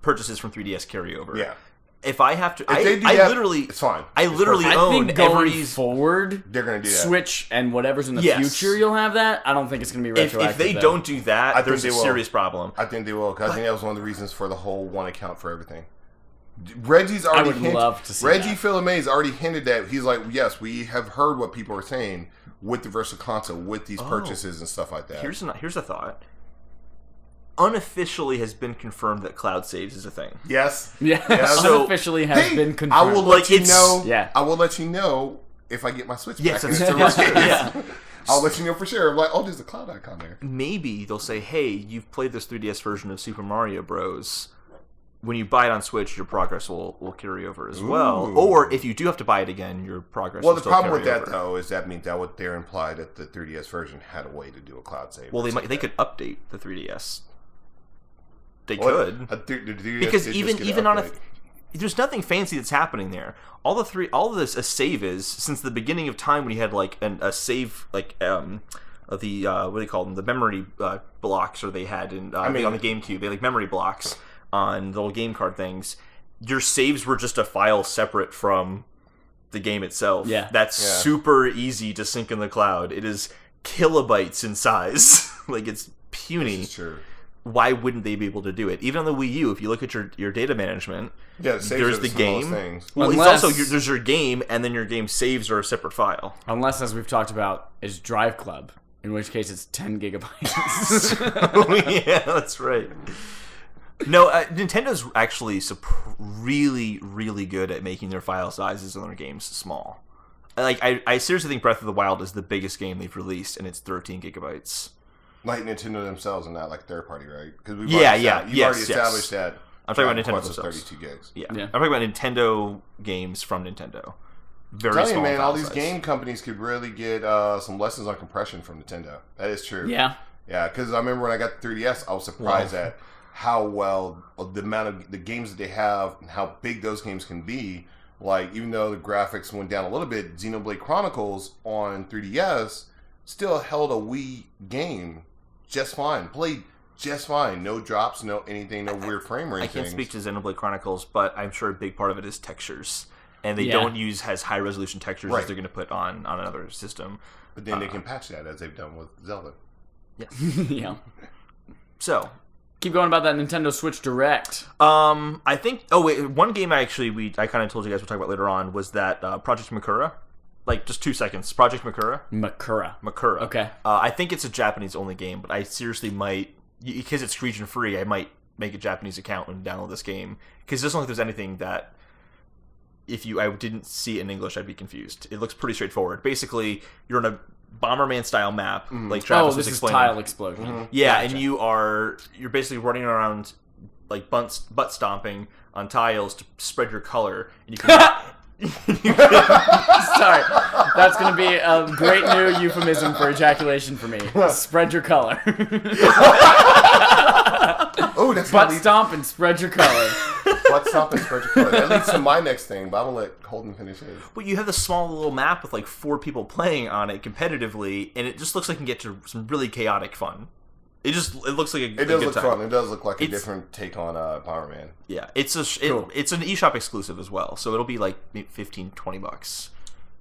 purchases from 3DS carryover. Yeah. If I have to, if they do that, literally, it's fine. I literally I own think going every forward, they're going to do that. Switch and whatever's in the future, you'll have that. I don't think it's going to be retroactive. If they don't do that, there's a serious problem. I think they will, because I think that was one of the reasons for the whole one account for everything. Reggie's already love to see Reggie that. Fils-Aimé's already hinted that he's like, yes, we have heard what people are saying with the Virtual Console, with these purchases and stuff like that. Here's a thought. Unofficially has been confirmed that cloud saves is a thing. Yes. Yeah. Yes. So, unofficially has been confirmed. I will let you know. Yeah. I will let you know if I get my Switch Yes, back. that's true. Yeah. I'll let you know for sure. I'm like, oh, there's a cloud icon there. Maybe they'll say, hey, you've played this 3DS version of Super Mario Bros. When you buy it on Switch, your progress will carry over as well. Or if you do have to buy it again, your progress will still carry over. Well, the problem with that, though, is that means that what they're implied that the 3DS version had a way to do a cloud save. Well, they could update the 3DS. They could. Because even on there's nothing fancy that's happening there. All a save is, since the beginning of time when you had like a save, like the what do they call them, the memory blocks, or they had on the GameCube, they like memory blocks on the little game card things. Your saves were just a file separate from the game itself. Yeah. That's super easy to sync in the cloud. It is kilobytes in size. Like, it's puny. This is true. Why wouldn't they be able to do it? Even on the Wii U, if you look at your data management, there's the game. Well, it's also there's your game, and then your game saves are a separate file. Unless, as we've talked about, is Drive Club, in which case it's 10 gigabytes. Oh, yeah, that's right. No, Nintendo's actually really, really good at making their file sizes on their games small. Like, I seriously think Breath of the Wild is the biggest game they've released, and it's 13 gigabytes. Like Nintendo themselves and not like third party, right? Because we've already established that. I'm talking about Nintendo themselves. 32 gigs. Yeah. I'm talking about Nintendo games from Nintendo. Very small. Man, all these game companies could really get some lessons on compression from Nintendo. That is true. Yeah. Yeah, because I remember when I got the 3DS, I was surprised at how well the amount of the games that they have and how big those games can be Like, even though the graphics went down a little bit, Xenoblade Chronicles on 3DS still held a Wii game just fine. Played just fine. No drops, no anything, no weird frame rate. I can't speak to Xenoblade Chronicles, but I'm sure a big part of it is textures. And they don't use as high resolution textures as they're going to put on another system. But then they can patch that as they've done with Zelda. Yes. Yeah. So, keep going about that Nintendo Switch Direct. I think. Oh wait, one game I kind of told you guys we'll talk about later on was that Project Makura. Like just 2 seconds. Project Makura. Makura. Okay. I think it's a Japanese only game, but I seriously might, because it's region free, I might make a Japanese account and download this game because it doesn't look like there's anything that I didn't see it in English, I'd be confused. It looks pretty straightforward. Basically, you're on a Bomberman style map, like Travis was explaining. Tile explosion. Yeah, gotcha. And you're basically running around like butt stomping on tiles to spread your color, and you can. Sorry, that's going to be a great new euphemism for ejaculation for me. Spread your color. Oh, that's butt stomp and spread your color. Butt stomp and spread your color. That leads to my next thing, but I'm gonna let Holden finish it. Well, you have this small little map with like 4 people playing on it competitively, and it just looks like you can get to some really chaotic fun. It looks like it does look fun. It does look like a different take on Bomberman. Yeah, it's an eShop exclusive as well, so it'll be like $15-$20.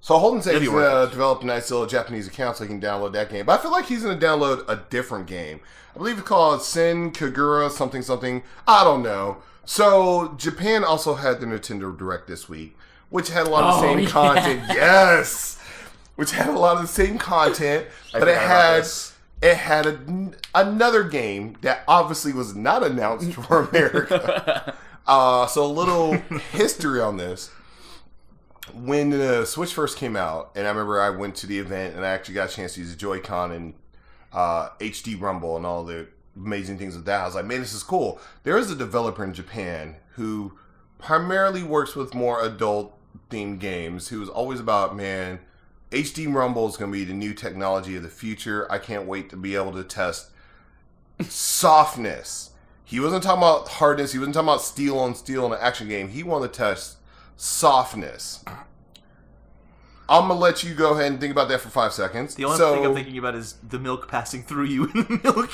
So Holden said he's going to develop a nice little Japanese account so he can download that game. But I feel like he's going to download a different game. I believe it's called Sen Kagura something. I don't know. So Japan also had the Nintendo Direct this week, which had a lot of the same content. Yes! Which had a lot of the same content, but it had another game that obviously was not announced for America. So a little history on this. When the Switch first came out, and I remember I went to the event and I actually got a chance to use the Joy-Con and HD Rumble and all the amazing things with that. I was like, man, this is cool. There is a developer in Japan who primarily works with more adult-themed games, who is always about, man, HD Rumble is going to be the new technology of the future. I can't wait to be able to test softness. He wasn't talking about hardness. He wasn't talking about steel on steel in an action game. He wanted to test softness. I'm going to let you go ahead and think about that for 5 seconds. The only thing I'm thinking about is the milk passing through you in the milk.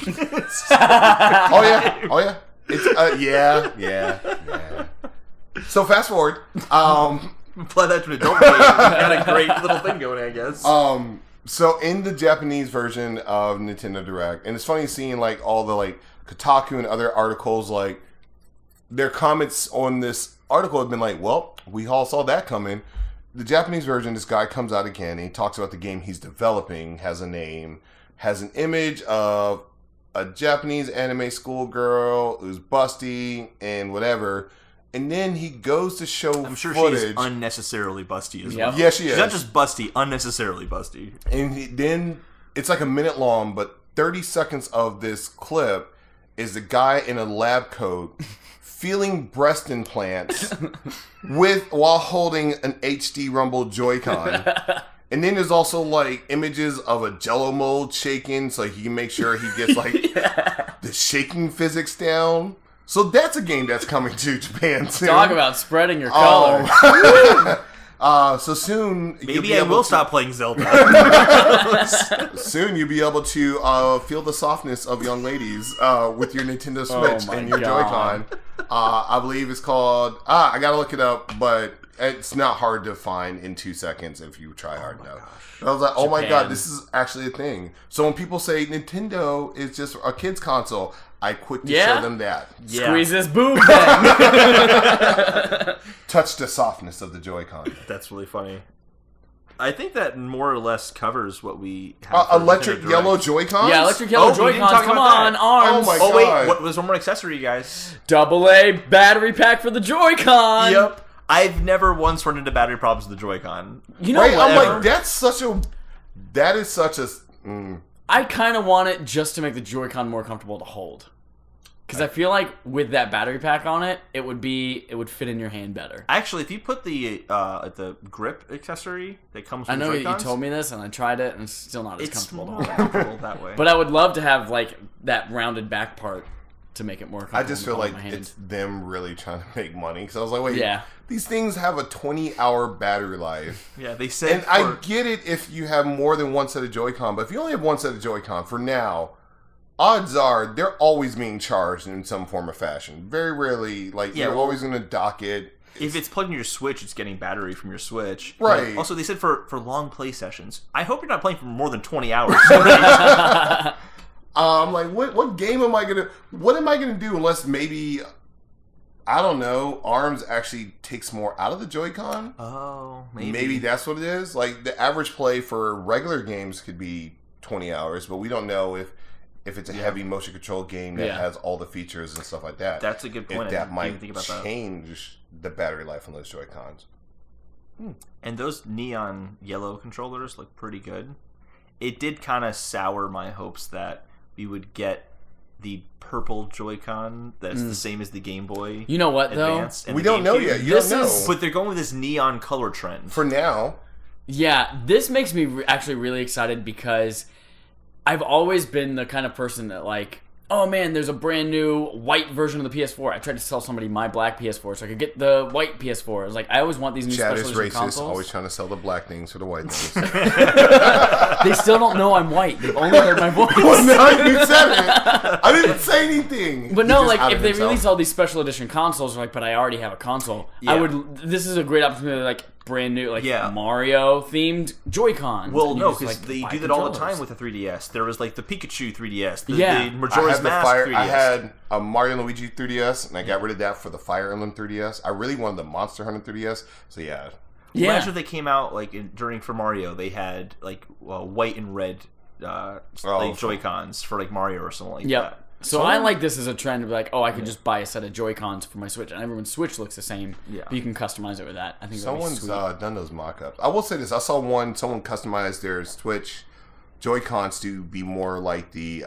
Oh, yeah. It's, yeah. So fast forward. Apply that to an adult game. You got a great little thing going, I guess. So in the Japanese version of Nintendo Direct, and it's funny seeing like all the like Kotaku and other articles, like their comments on this article have been like, well, we all saw that coming. The Japanese version, this guy comes out again and he talks about the game he's developing, has a name, has an image of a Japanese anime schoolgirl who's busty and whatever. And then he goes to show I'm sure footage. She's unnecessarily busty as well. Yeah, she is. She's not just busty, unnecessarily busty. And then it's like a minute long, but 30 seconds of this clip is the guy in a lab coat feeling breast implants while holding an HD Rumble Joy-Con. And then there's also like images of a Jello mold shaking, so he can make sure he gets like the shaking physics down. So that's a game that's coming to Japan soon. Talk about spreading your color. So soon, maybe I will stop playing Zelda. Soon you'll be able to feel the softness of young ladies with your Nintendo Switch and your Joy-Con. I believe it's called. I gotta look it up, but it's not hard to find in 2 seconds if you try hard enough. I was like, oh my god, this is actually a thing. So when people say Nintendo is just a kid's console, I quickly show them that. Yeah. Squeeze this boob then. Touch the softness of the Joy-Con. That's really funny. I think that more or less covers what we have. Electric yellow Joy-Cons? Yeah, electric yellow Joy-Cons. Come on, arms. Oh my god. Wait, there's one more accessory, you guys. AA battery pack for the Joy-Con. Yep. I've never once run into battery problems with the Joy-Con. You know what? I'm like, that is such a... I kind of want it just to make the Joy-Con more comfortable to hold. Because I feel like with that battery pack on it, it would fit in your hand better. Actually, if you put the grip accessory that comes with I know Joy-Cons, you told me this, and I tried it, and it's still not as comfortable to hold. Comfortable that way. But I would love to have like that rounded back part to make it more I just feel like my hand. it's them really trying to make money. Because I was like, wait, Yeah. these things have a 20-hour battery life. Yeah, they said. And I get it if you have more than one set of Joy-Con, but if you only have one set of Joy-Con for now, odds are they're always being charged in some form or fashion. Very rarely, like, you're always going to dock it. If it's plugged in your Switch, it's getting battery from your Switch. Right. Also, they said for long play sessions. I hope you're not playing for more than 20 hours. I'm like, what game am I gonna? What am I gonna do unless maybe, I don't know, ARMS actually takes more out of the Joy-Con? Oh, maybe. Maybe that's what it is. Like the average play for regular games could be 20 hours, but we don't know if it's a heavy motion control game that has all the features and stuff like that. That's a good point. If that I might didn't think about that. change the battery life on those Joy-Cons. And those neon yellow controllers look pretty good. It did kind of sour my hopes that we would get the purple Joy-Con that's the same as the Game Boy. You know what, Advance and We the don't know GameCube. yet. You This don't know. is- But they're going with this neon color trend. For now, Yeah, this makes me actually really excited because I've always been the kind of person that like, oh man, there's a brand new white version of the PS4. I tried to sell somebody my black PS4 so I could get the white PS4. I was like, I always want these new Chad special is edition racist, consoles. always trying to sell the black things for the white things. They still don't know I'm white. They've only heard my voice. Well, no, you said it. I didn't say anything. But He no, just like outed if they himself. release all these special edition consoles, like, but I already have a console. I Yeah. would. This is a great opportunity, like brand new, like Yeah. Mario themed Joy-Cons. Well, And you no, just, because like, they buy do that all the controllers. time with the 3DS. There was like the Pikachu 3DS, the Yeah. I Majora's had the Mask Fire. 3DS. I had a Mario and Luigi 3DS, and I got rid of that for the Fire Emblem 3DS. I really wanted the Monster Hunter 3DS, so yeah. Yeah. Imagine if they came out like during for Mario, they had like white and red like Joy-Cons for like Mario or something like Yep. that. So I like this as a trend of like, oh, I could just buy a set of Joy-Cons for my Switch, and everyone's Switch looks the same. Yeah. But you can customize it with that. I think that'd be Someone's sweet. done those mock-ups. I will say this: I saw someone customized their Switch Joy-Cons to be more like the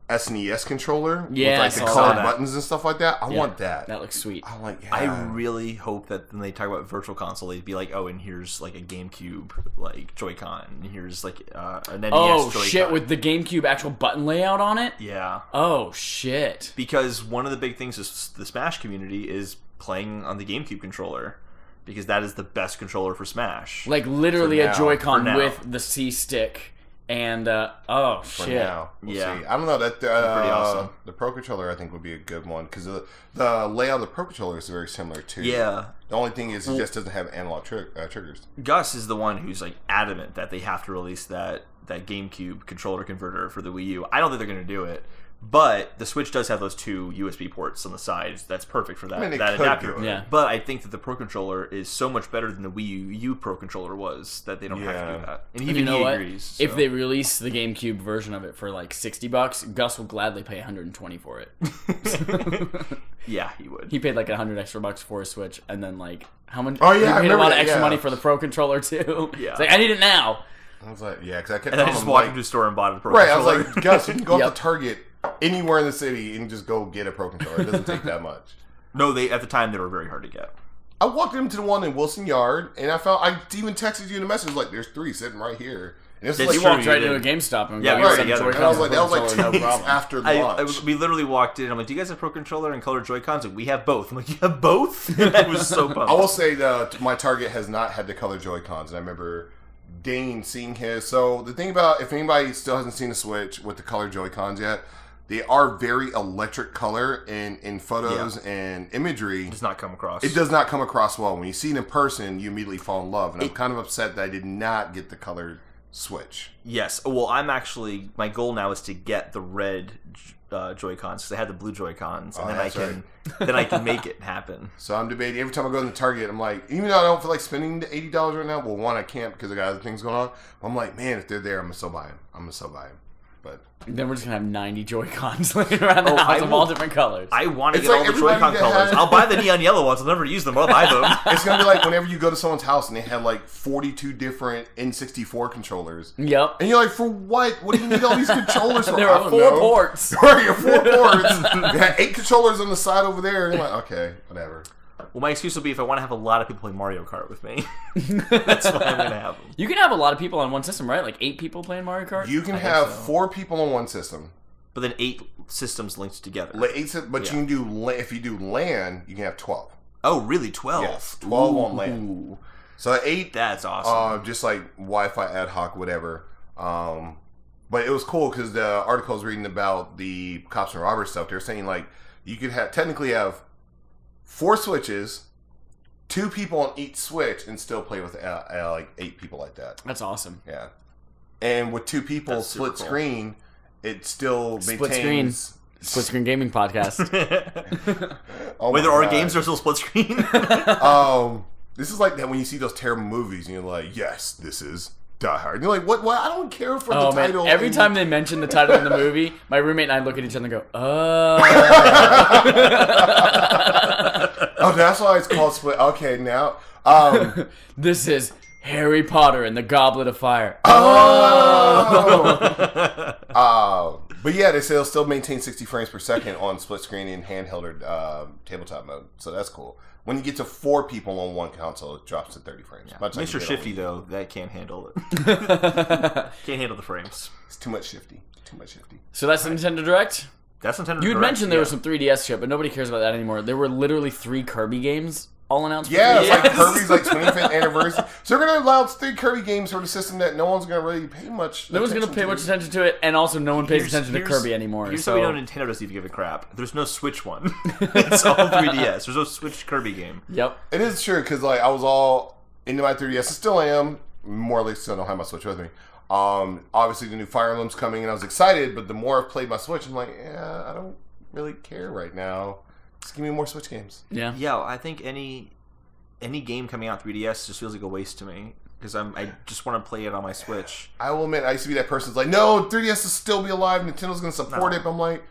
SNES controller, Yeah, with I like the saw colored that. buttons and stuff like that. I Yeah, want that. That looks sweet. I like. Yeah. I really hope that when they talk about Virtual Console, they'd be like, oh, and here's like a GameCube like Joy-Con, and here's like an NES Oh Joy-Con. shit! With the GameCube actual button layout on it. yeah, Oh shit! because one of the big things is the Smash community is playing on the GameCube controller, because that is the best controller for Smash. Like literally For a now. Joy-Con For now. with the C stick and oh For shit! now, we'll Yeah. see. I don't know that Pretty awesome. the Pro Controller I think would be a good one because the layout of the Pro Controller is very similar too. Yeah. The only thing is it just doesn't have analog triggers. Gus is the one who's like adamant that they have to release that GameCube controller converter for the Wii U. I don't think they're going to do it, but the Switch does have those two USB ports on the sides. That's perfect for that, I mean, they that could adapter. do it. Yeah. But I think that the Pro Controller is so much better than the Wii U Pro Controller was that they don't have to Yeah. do that. And And even you know he what? agrees. If so. they release the GameCube version of it for like $60, Gus will gladly pay $120 for it. Yeah, he would. He paid like $100 extra for his Switch, and then like how much? Oh, yeah, he I paid a remember lot of that, extra yeah. money for the Pro Controller too. Yeah. It's like I need it now. I was like, yeah, because I kept And I telling just him, walked like, into the store and bought a Pro right. I Controller. was like, Gus, you can go Yep. up to Target anywhere in the city and just go get a Pro Controller. It doesn't take that much. No, at the time they were very hard to get. I walked into the one in Wilson Yard, and I even texted you in a message like, "There's 3 sitting right here." And it's That's like, He true, walked you right did. into a GameStop and Yeah, got we were some together. Joy-Cons and I was like, and that was like controller, 2 no weeks problem. after launch. We literally walked in. I'm like, "Do you guys have Pro Controller and colored Joy-Cons?" Like, we have both. I'm like, "You have both?" I was so pumped. I will say that my Target has not had the color Joy-Cons, and I remember Dane seeing his. So the thing about, if anybody still hasn't seen the Switch with the color Joy-Cons yet, they are very electric color in photos and imagery. does not come across. It does not come across well. When you see it in person, you immediately fall in love. And I'm kind of upset that I did not get the colored Switch. Yes. Well, my goal now is to get the red Joy-Cons, because I had the blue Joy-Cons, and Oh, then I can make it happen. So I'm debating. Every time I go to the Target, I'm like, even though I don't feel like spending the $80 right now, well, one, I can't because I got other things going on. I'm like, man, if they're there, I'm going to still buy them. But Then we're just gonna have 90 Joy-Cons laying around the Oh, house I of will- all different colors. I want to It's get like all the everybody Joy-Con that colors. had- I'll buy the neon yellow ones. I'll never use them. I'll buy them. it's going to be like whenever you go to someone's house and they have like 42 different N64 controllers. Yep. And you're like, for what? What do you need all these controllers for? There I are don't 4 know. ports. Right, you're 4 ports. You had 8 controllers on the side over there. And you're like, okay, whatever. Well, my excuse will be if I want to have a lot of people play Mario Kart with me. That's why I'm going to have them. You can have a lot of people on one system, right? Like 8 people playing Mario Kart. You can think have so. 4 people on one system. But then 8 systems linked together. But you can do if you do LAN, you can have 12. Oh, really? 12? Yes, 12 on LAN. So 8. That's awesome. Just like Wi-Fi ad hoc, whatever. But it was cool because the article I was reading about the cops and robbers stuff. They're saying like you could technically have 4 switches, 2 people on each switch, and still play with like 8 people like that. That's awesome. Yeah, and with 2 people split screen, it still maintains split screen gaming podcast. Wait, there are games that are still split screen. This is like that when you see those terrible movies and you're like, yes, this is Die Hard. And you're like, what? I don't care for the title. Man. Every time they mention the title in the movie, my roommate and I look at each other and go, oh. Oh, that's why it's called Split. Okay, now. This is Harry Potter and the Goblet of Fire. But yeah, they say it'll still maintain 60 frames per second on split screen and handheld or tabletop mode. So that's cool. When you get to 4 people on one console, it drops to 30 frames. Yeah. Like Mr. Shifty, though, that can't handle it. Can't handle the frames. It's too much shifty. So that's the Nintendo Direct? That's Nintendo Direct. You had mentioned there was some 3DS shit, but nobody cares about that anymore. There were literally 3 Kirby games all announced. Yeah, it's like Kirby's like 25th anniversary. So they're going to announce 3 Kirby games for the system that no one's going to really pay much. No one's going to pay much attention to it, and also no one pays attention to Kirby anymore. Here's how we know Nintendo doesn't even give a crap. There's no Switch one. It's all 3DS. There's no Switch Kirby game. Yep. It is true, because like I was all into my 3DS. I still am. More or less, I don't have my Switch with me. Obviously, the new Fire Emblem's coming, and I was excited, but the more I've played my Switch, I'm like, yeah, I don't really care right now. Just give me more Switch games. Yeah. Yeah, I think any game coming out 3DS just feels like a waste to me because I just want to play it on my Switch. I will admit, I used to be that person who's like, no, 3DS will still be alive. Nintendo going to support it. But I'm like,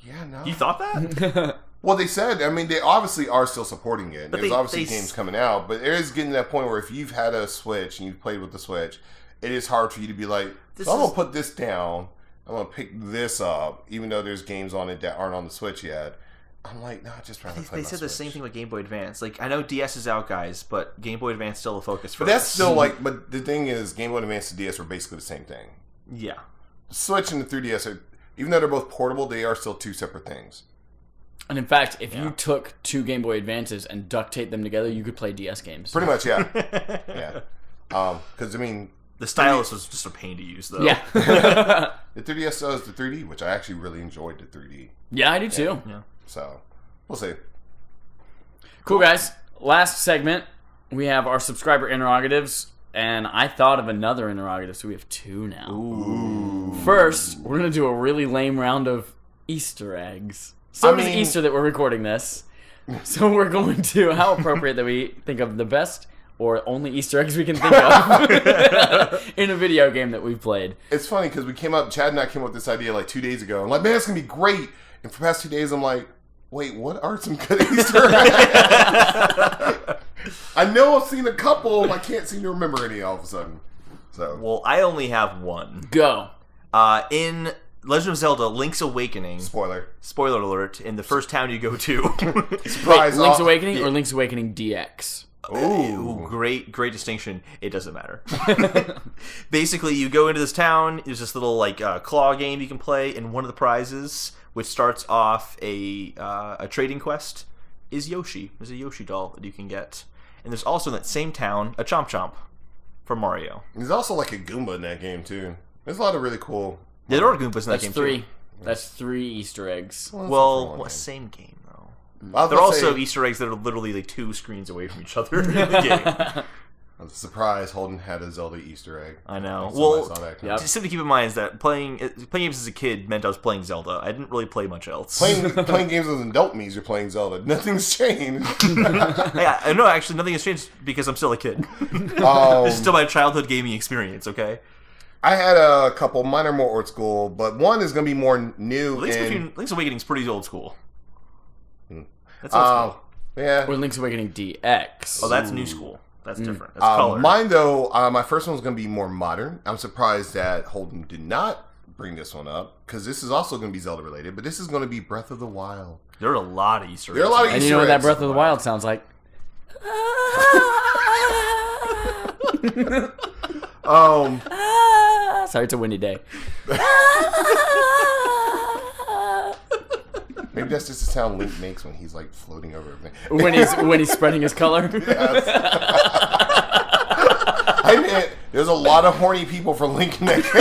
yeah, no. You thought that? Well, they said, I mean, they obviously are still supporting it. There's obviously games coming out, but it is getting to that point where if you've had a Switch and you've played with the Switch, it is hard for you to be like, I'm going to put this down. I'm going to pick this up, even though there's games on it that aren't on the Switch yet. I'm like, no, just rather play They said the same thing with Game Boy Advance. Like, I know DS is out, guys, but Game Boy Advance is still a focus for us. But that's still like, but the thing is, Game Boy Advance and DS are basically the same thing. Yeah. The Switch and the 3DS are, even though they're both portable, they are still 2 separate things. And in fact, if you took 2 Game Boy Advances and duct taped them together, you could play DS games. Pretty much, yeah. Yeah. Because, I mean... The stylus was just a pain to use, though. Yeah. The 3DS does the 3D, which I actually really enjoyed the 3D. Yeah, I do too. Yeah. So, we'll see. Cool, guys. Last segment, we have our subscriber interrogatives, and I thought of another interrogative, so we have 2 now. Ooh. First, we're going to do a really lame round of Easter eggs. So it's Easter that we're recording this. So we're going to, how appropriate that we think of the best or only Easter eggs we can think of in a video game that we've played. It's funny because Chad and I came up with this idea like 2 days ago. I'm like, man, it's going to be great. And for the past 2 days, I'm like, wait, what are some good Easter eggs? I know I've seen a couple. I can't seem to remember any all of a sudden. So, Well, I only have one. Go. In Legend of Zelda: Link's Awakening. spoiler Alert! In the first town you go to. surprise. Wait, Link's Awakening or Link's Awakening DX? Ooh, great distinction. It doesn't matter. Basically, you go into this town. There's this little claw game you can play, and one of the prizes, which starts off a trading quest, is Yoshi. There's a Yoshi doll that you can get, and there's also in that same town a Chomp Chomp from Mario. There's also like a Goomba in that game too. There's a lot of really cool. Yeah, there are Goombas in that That's game 3. too. That's 3 Easter eggs. Well, same game though. There are also Easter eggs that are literally like 2 screens away from each other in the game. I'm surprised Holden had a Zelda Easter egg. I know. Well, just something to keep in mind is that playing games as a kid meant I was playing Zelda. I didn't really play much else. Playing games as an adult means you're playing Zelda. Nothing's changed. Yeah, I know. Actually, nothing has changed because I'm still a kid. This is still my childhood gaming experience. Okay. I had a couple. Mine are more old school, but one is going to be more new. Link's Awakening's pretty old school. That's old school. Yeah. Or Link's Awakening DX. Oh, that's new school. That's different. That's color. Mine, though, my first one's going to be more modern. I'm surprised that Holden did not bring this one up, because this is also going to be Zelda related, but this is going to be Breath of the Wild. There are a lot of Easter eggs. There are a lot of And Easter you know what that eggs. Breath of the Wild sounds like? Sorry, it's a windy day. Maybe that's just the sound Link makes when he's like floating over everything. when he's spreading his color. Yes. I mean, there's a lot of horny people for Link in that game.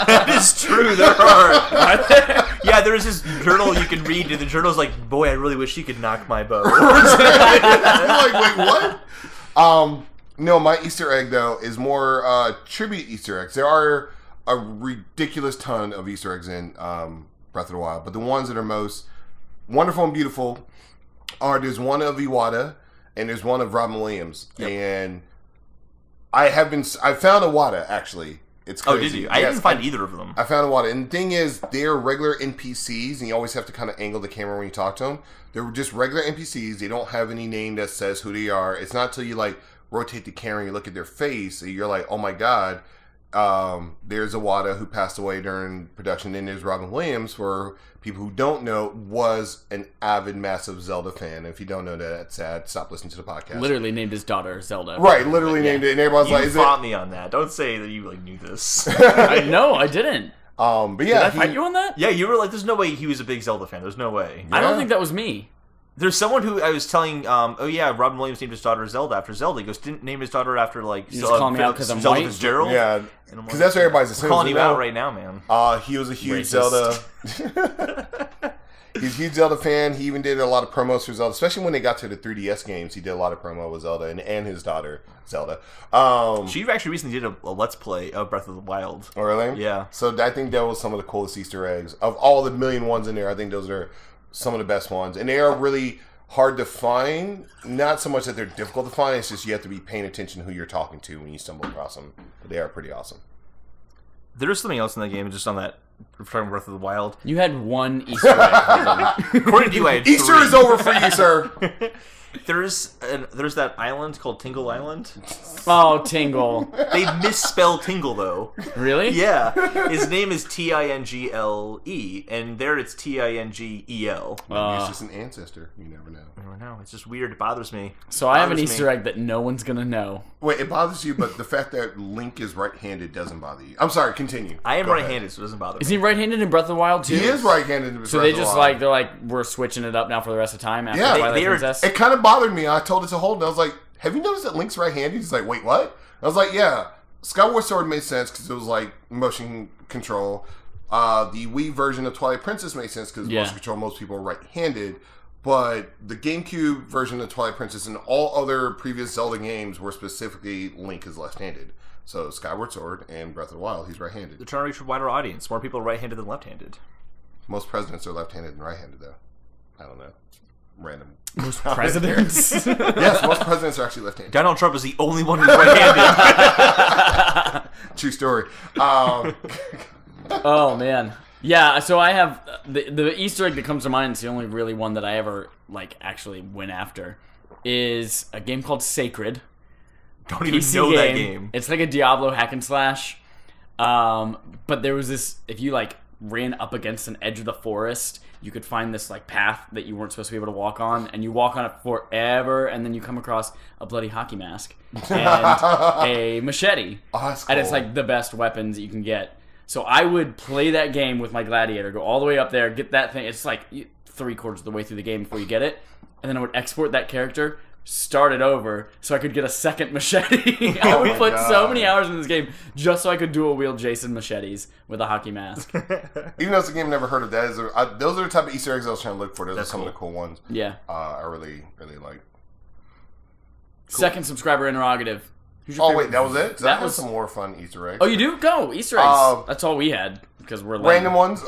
That is true. There are. Yeah, there's this journal you can read, and the journal's like, "Boy, I really wish he could knock my bow." You're like, wait, what? No, my Easter egg though is more tribute Easter eggs. There are a ridiculous ton of Easter eggs in Breath of the Wild, but the ones that are most wonderful and beautiful are there's one of Iwata and there's one of Robin Williams, and I found Iwata actually. It's crazy. Oh, did you? I didn't find either of them. I found Iwata, and the thing is, they're regular NPCs, and you always have to kind of angle the camera when you talk to them. They're just regular NPCs. They don't have any name that says who they are. It's not until you like rotate the camera and you look at their face, and you're like, oh my god. There's Iwata who passed away during production. Then there's Robin Williams, for people who don't know, was an avid, massive Zelda fan. If you don't know that, that's sad. Stop listening to the podcast. Literally named his daughter Zelda. Right, literally named it, and everyone's like, "You fought me on that." Don't say that you like knew this. I know, I didn't. But yeah, did I fight you on that? Yeah, you were like, "There's no way he was a big Zelda fan. There's no way." I don't think that was me. There's someone who I was telling, oh yeah, Robin Williams named his daughter Zelda after Zelda. He goes, didn't name his daughter after like you just call me out because I'm Zelda white? Fitzgerald. Yeah, because that's what everybody's assuming. I'm calling you out right now, man. He was a huge Racist. Zelda. He's a huge Zelda fan. He even did a lot of promos for Zelda, especially when they got to the 3DS games. He did a lot of promo with Zelda and his daughter Zelda. She actually recently did a Let's Play of Breath of the Wild. Oh, really? Yeah. So I think that was some of the coolest Easter eggs of all the million ones in there. I think those are some of the best ones, and they are really hard to find. Not so much that they're difficult to find, it's just you have to be paying attention to who you're talking to when you stumble across them. But they are pretty awesome. There's something else in that game, just on that, we're talking Breath of the Wild. You had one Easter egg. According to you, I had Easter 3. is over for you, sir. There's that island called Tingle Island. Oh, Tingle. They misspell Tingle, though. Really? Yeah. His name is Tingle, and there it's Tingel. Maybe it's just an ancestor. You never know. I don't know. It's just weird. It bothers me. So I have an Easter egg that no one's going to know. Wait, it bothers you, but the fact that Link is right-handed doesn't bother you. I'm sorry, continue. I am Go right-handed, ahead. so it doesn't bother me. Is he right-handed in Breath of the Wild, too? He is right-handed in Breath of the So Wild. they just like, they're like, we're switching it up now for the rest of time after Yeah, Twilight they are- Princess? It kind of bothered me. I told it to Holden. I was like, have you noticed that Link's right-handed? He's like, wait, what? I was like, yeah. Skyward Sword made sense because it was like motion control. The Wii version of Twilight Princess made sense because motion control, most people are right-handed. But the GameCube version of Twilight Princess and all other previous Zelda games were specifically Link is left-handed. So Skyward Sword and Breath of the Wild, he's right-handed. They're trying to reach a wider audience. More people are right-handed than left-handed. Most presidents are left-handed and right-handed, though. I don't know. Random. Most presidents? Yes, most presidents are actually left-handed. Donald Trump is the only one who's right-handed. True story. Oh, man. Yeah, so I have the Easter egg that comes to mind. It's the only really one that I ever like actually went after. Is a game called Sacred. Don't even PC know that game. It's like a Diablo hack and slash. But there was this, if you like ran up against an edge of the forest, you could find this like path that you weren't supposed to be able to walk on, and you walk on it forever, and then you come across a bloody hockey mask and a machete. Oh, that's cool. And it's like the best weapons that you can get. So I would play that game with my gladiator, go all the way up there, get that thing. It's like 3/4 of the way through the game before you get it. And then I would export that character, start it over, so I could get a second machete. I would put so many hours in this game just so I could dual wield Jason machetes with a hockey mask. Even though it's a game I've never heard of, those are the type of Easter eggs I was trying to look for. Those That's are some cool. of the cool ones. Yeah. I really, really like. Second subscriber interrogative. Who's your Oh, favorite- wait, that was it? 'Cause I That had was some more fun Easter eggs. Oh, you do? Go Easter eggs. That's all we had because we're lame. Random ones.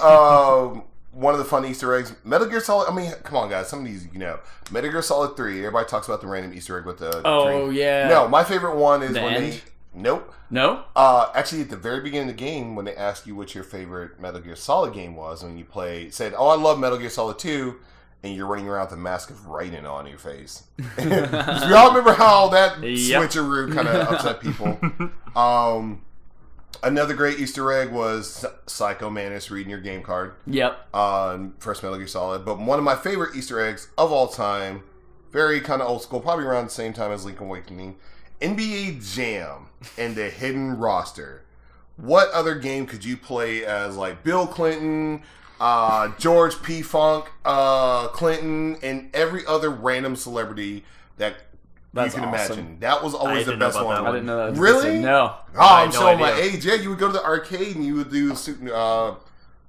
One of the fun Easter eggs. Metal Gear Solid. I mean, come on, guys. Some of these you know. Metal Gear Solid 3. Everybody talks about the random Easter egg with the. Oh, 3. yeah. No, my favorite one is The when end? they. Nope. No? Actually, at the very beginning of the game, when they ask you what your favorite Metal Gear Solid game was, and you said, "Oh, I love Metal Gear Solid 2," and you're running around with a mask of Raiden on your face. We all remember how that Yep. switcheroo kind of upset people. Another great Easter egg was Psycho Mantis reading your game card Yep. on first Metal Gear Solid. But one of my favorite Easter eggs of all time, very kind of old school, probably around the same time as Link Awakening, NBA Jam and the hidden roster. What other game could you play as like Bill Clinton, George P. Funk, Clinton, and every other random celebrity that That's you can awesome. imagine. That was always the didn't know best about one. that I one. didn't know that. Was Really? No. Oh, I'm no showing my idea. age. Yeah, you would go to the arcade and you would do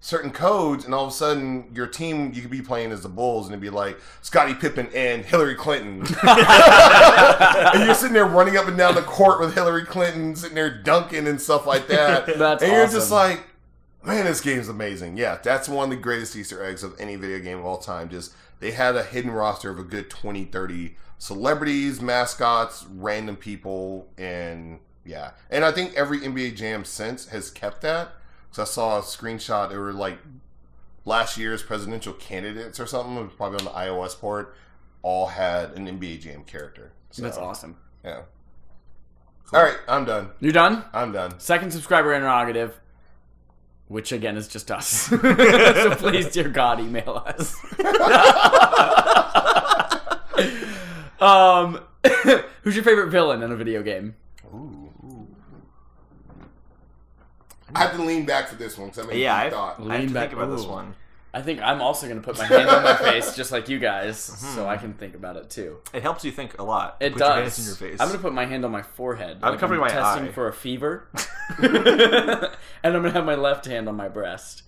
certain codes, and all of a sudden your team, you could be playing as the Bulls, and it'd be like Scottie Pippen and Hillary Clinton. And you're sitting there running up and down the court with Hillary Clinton, sitting there dunking and stuff like that. That's and you're awesome. just like, man, this game's amazing. Yeah, that's one of the greatest Easter eggs of any video game of all time. Just they had a hidden roster of a good 20, 30 celebrities, mascots, random people, and yeah. And I think every NBA Jam since has kept that. Because I saw a screenshot, they were like last year's presidential candidates or something, it was probably on the iOS port, all had an NBA Jam character. So, That's awesome. Yeah. All right, I'm done. You're done? I'm done. Second subscriber interrogative, which again is just us. So please, dear God, email us. Who's your favorite villain in a video game? Ooh. I have to lean back for this one because I Yeah, I thought. have Lean to back- think about this ooh. one. I think I'm also going to put my hand on my face, just like you guys, so I can think about it too. It helps you think a lot. It Put does. your hands in your face. I'm going to put my hand on my forehead. I'm covering my testing eye. for a fever. And I'm going to have my left hand on my breast.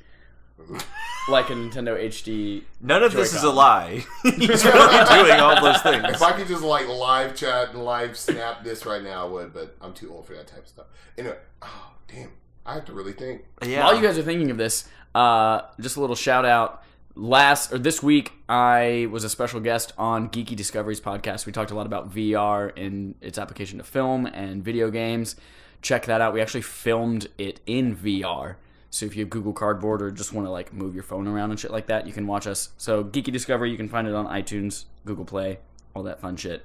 Like a Nintendo HD. None of this is a Joy-Con. lie. He's really doing all those things. If I could just like live chat and live snap this right now, I would, but I'm too old for that type of stuff. Anyway, oh, damn. I have to really think. Yeah. While you guys are thinking of this, just a little shout out. This week, I was a special guest on Geeky Discoveries podcast. We talked a lot about VR and its application to film and video games. Check that out. We actually filmed it in VR. So if you have Google Cardboard or just want to like move your phone around and shit like that, you can watch us. So Geeky Discovery, you can find it on iTunes, Google Play, all that fun shit.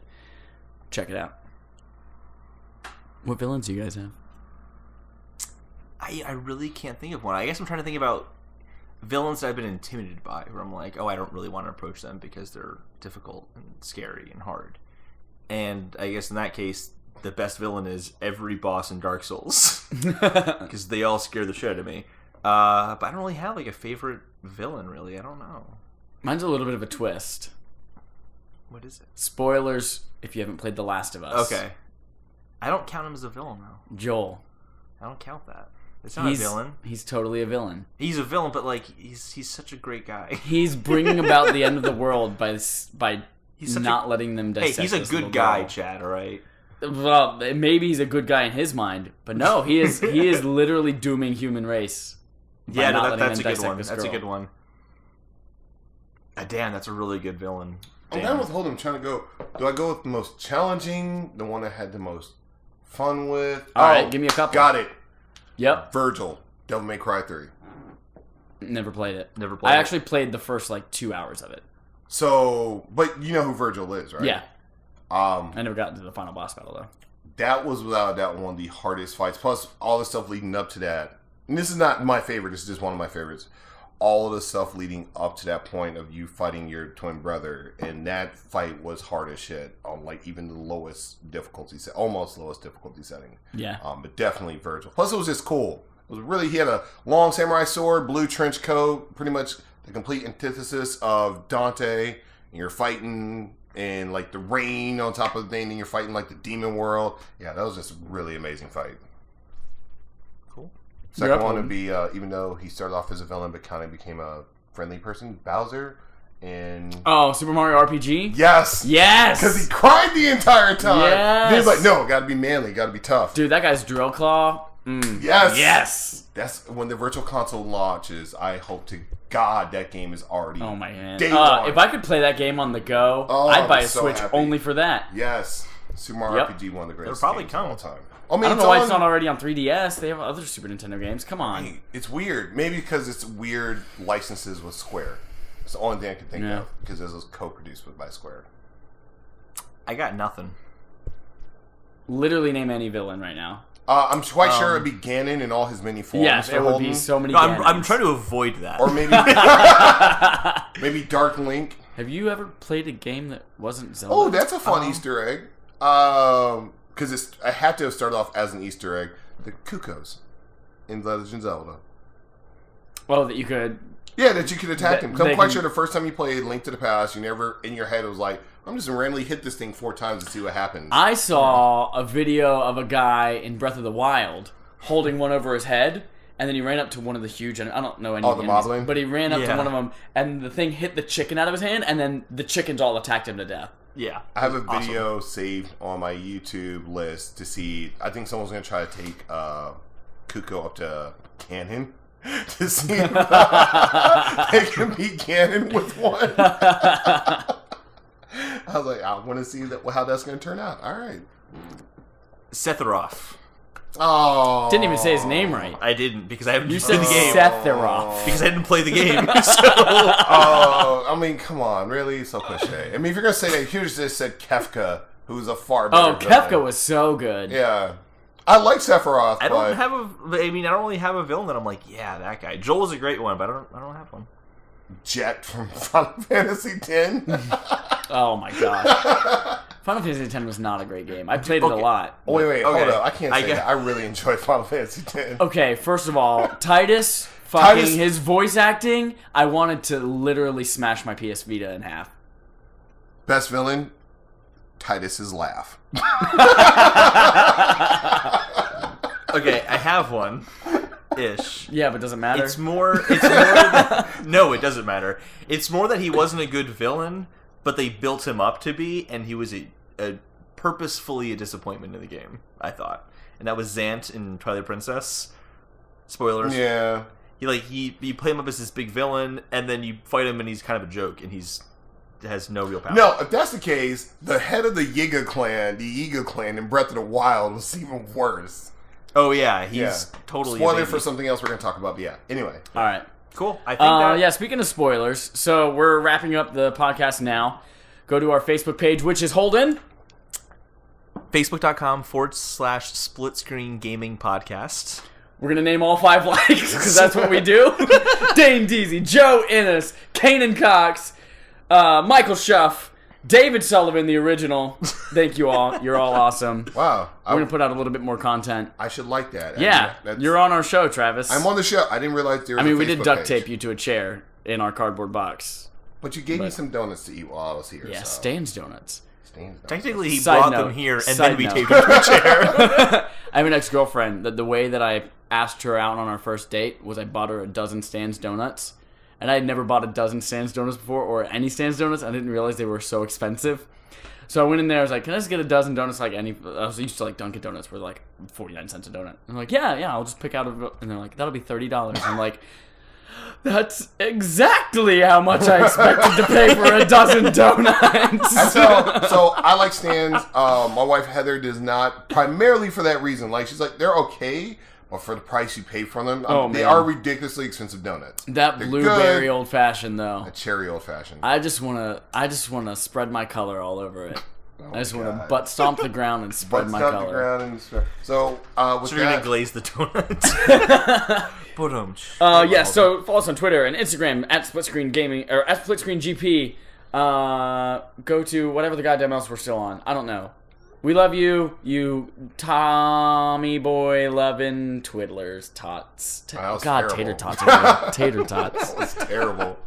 Check it out. What villains do you guys have? I really can't think of one. I guess I'm trying to think about villains that I've been intimidated by, where I'm like, oh, I don't really want to approach them because they're difficult and scary and hard. And I guess in that case, the best villain is every boss in Dark Souls, because they all scare the shit out of me. But I don't really have like a favorite villain, really. I don't know. Mine's a little bit of a twist. What is it? Spoilers if you haven't played The Last of Us. Okay. I don't count him as a villain, though. Joel. I don't count that. It's not a villain. He's totally a villain. He's a villain, but like he's such a great guy. He's bringing about the end of the world by He's such not letting them Hey, dissect he's a this good little guy, girl. Chad. All right. Well, maybe he's a good guy in his mind, but no, he is literally dooming human race. by Yeah, not no, letting that's a them good dissect one. this That's a girl. good one. Damn, that's a really good villain. I'm Damn. down with holding. I'm trying to go. Do I go with the most challenging, the one I had the most fun with? All right, give me a couple. Got it. Yep, Virgil, Devil May Cry 3. never played it. Never played I it. actually played the first 2 hours of it. So, but you know who Virgil is, right? Yeah, I I never got into the final boss battle though. That was without a doubt one of the hardest fights. Plus, all the stuff leading up to that. And this is not my favorite. This is just one of my favorites. All of the stuff leading up to that point of you fighting your twin brother, and that fight was hard as shit on even the lowest difficulty set, almost lowest difficulty setting. Yeah, But definitely Virgil. Plus, it was just cool. It was really, he had a long samurai sword, blue trench coat, pretty much the complete antithesis of Dante. And you're fighting in the rain on top of the thing, and you're fighting the demon world. Yeah, that was just a really amazing fight. Cool. You're Second up, one would Holden. be, even though he started off as a villain, but kind of became a friendly person, Bowser. And Oh, Super Mario RPG? yes! Yes! Because he cried the entire time. Yes! He's like, no, gotta be manly, gotta be tough. Dude, that guy's drill claw. Yes! Yes! That's when the virtual console launches. I hope to God that game is already. Oh my man. Day one. If I could play that game on the go, Oh, I'd buy I'm a so Switch happy. only for that. Yes, Super Mario Yep. RPG, one of the greatest probably games come. of all time. I don't know why it's not already on 3DS. They have other Super Nintendo games. Come on. It's weird. Maybe because it's weird licenses with Square. It's the only thing I can think Yeah. of because this was co-produced by Square. I got nothing. Literally name any villain right now. I'm quite sure it'd be Ganon in all his many forms. Yes, Mr. it would Holden. be so many No, I'm Ganons. trying to avoid that. Or maybe maybe Dark Link. Have you ever played a game that wasn't Zelda? Oh, that's a fun Easter egg. Because I had to have started off as an Easter egg. The Cuckoos in Legend of Zelda. Oh, that you could Yeah, that you could attack him. 'Cause I'm they quite can- sure the first time you played Link to the Past, you never, in your head, it was like, I'm just going to randomly hit this thing 4 times to see what happens. I saw a video of a guy in Breath of the Wild holding one over his head, and then he ran up to one of the huge, and I don't know any Oh, the moblin? but he ran up to Yeah. one of them, and the thing hit the chicken out of his hand, and then the chickens all attacked him to death. Yeah. I have a video saved on my YouTube list to see. I think someone's going to try to take Kuko up to Ganon to see if they can beat Ganon with one. I was like, I want to see how that's going to turn out. All right. Sephiroth. Oh. Didn't even say his name right. I didn't because I haven't You played said the game. Sephiroth. Because I didn't play the game. So Oh, I mean, come on, really? So cliche. I mean, if you're gonna say that, you just said Kefka, who's a far better. Oh, Kefka was so good. Yeah, I like Sephiroth. I don't but I don't really have a villain that I'm like, yeah, that guy. Joel is a great one, but I don't have one. Jet from Final Fantasy X. Oh my god. Final Fantasy X was not a great game. I played it a lot. Oh, wait, hold Okay. up. I can't say that. I really enjoyed Final Fantasy X. Okay, first of all, Titus, fucking Titus- his voice acting, I wanted to literally smash my PS Vita in half. Best villain, Titus's laugh. Okay, I have one. Ish. Yeah, but does it matter? It's more that, no, it doesn't matter. It's more that he wasn't a good villain, but they built him up to be, and he was a purposefully a disappointment in the game, I thought. And that was Zant in Twilight Princess. Spoilers. Yeah. You play him up as this big villain, and then you fight him, and he's kind of a joke, and has no real power. No, if that's the case, the head of the Yiga clan in Breath of the Wild was even worse. Oh yeah, he's totally. Spoiler a for baby. something else we're going to talk about, but yeah. Anyway. All right. Cool. I think that. Yeah, speaking of spoilers, so we're wrapping up the podcast now. Go to our Facebook page, which is Holden. Facebook.com/split screen gaming podcast. We're going to name all 5 likes, because that's what we do. Dane Deasy, Joe Innes, Kanan Cox, Michael Schuff, David Sullivan, the original. Thank you all. You're all awesome. Wow. We're going to put out a little bit more content. I should like that. Yeah, That's- you're on our show, Travis. I'm on the show. I didn't realize there was I mean, a we did Facebook duct page. tape you to a chair in our cardboard box. But you gave me some donuts to eat while I was here. Yeah, so. Stan's Donuts. Stan's donuts. Technically, he Side brought note, them here, and side then we note. taped him to a chair. I have an ex-girlfriend that the way that I asked her out on our first date was I bought her a dozen Stan's Donuts. And I had never bought a dozen Stan's Donuts before, or any Stan's Donuts. I didn't realize they were so expensive. So I went in there, I was like, can I just get a dozen donuts like any... I was used to like Dunkin' Donuts were like 49 cents a donut. And I'm like, yeah, I'll just pick out a... And they're like, that'll be $30. I'm like, that's exactly how much I expected to pay for a dozen donuts. So I like Stan's. My wife Heather does not, primarily for that reason. Like, she's like, they're okay, but for the price you pay for them, they man. are ridiculously expensive donuts. That They're blueberry good. old fashioned though. A cherry old fashioned. I just wanna spread my color all over it. I just want to God. butt stomp the ground and spread my color. So, with So you're gonna that, glaze the donuts. Yeah, so follow us on Twitter and Instagram at Split Screen Gaming or at Split Screen GP. Go to whatever the goddamn else we're still on. I don't know. We love you, you Tommy boy loving twiddlers, tots. That was God, terrible. tater tots. Tater tots. that was terrible.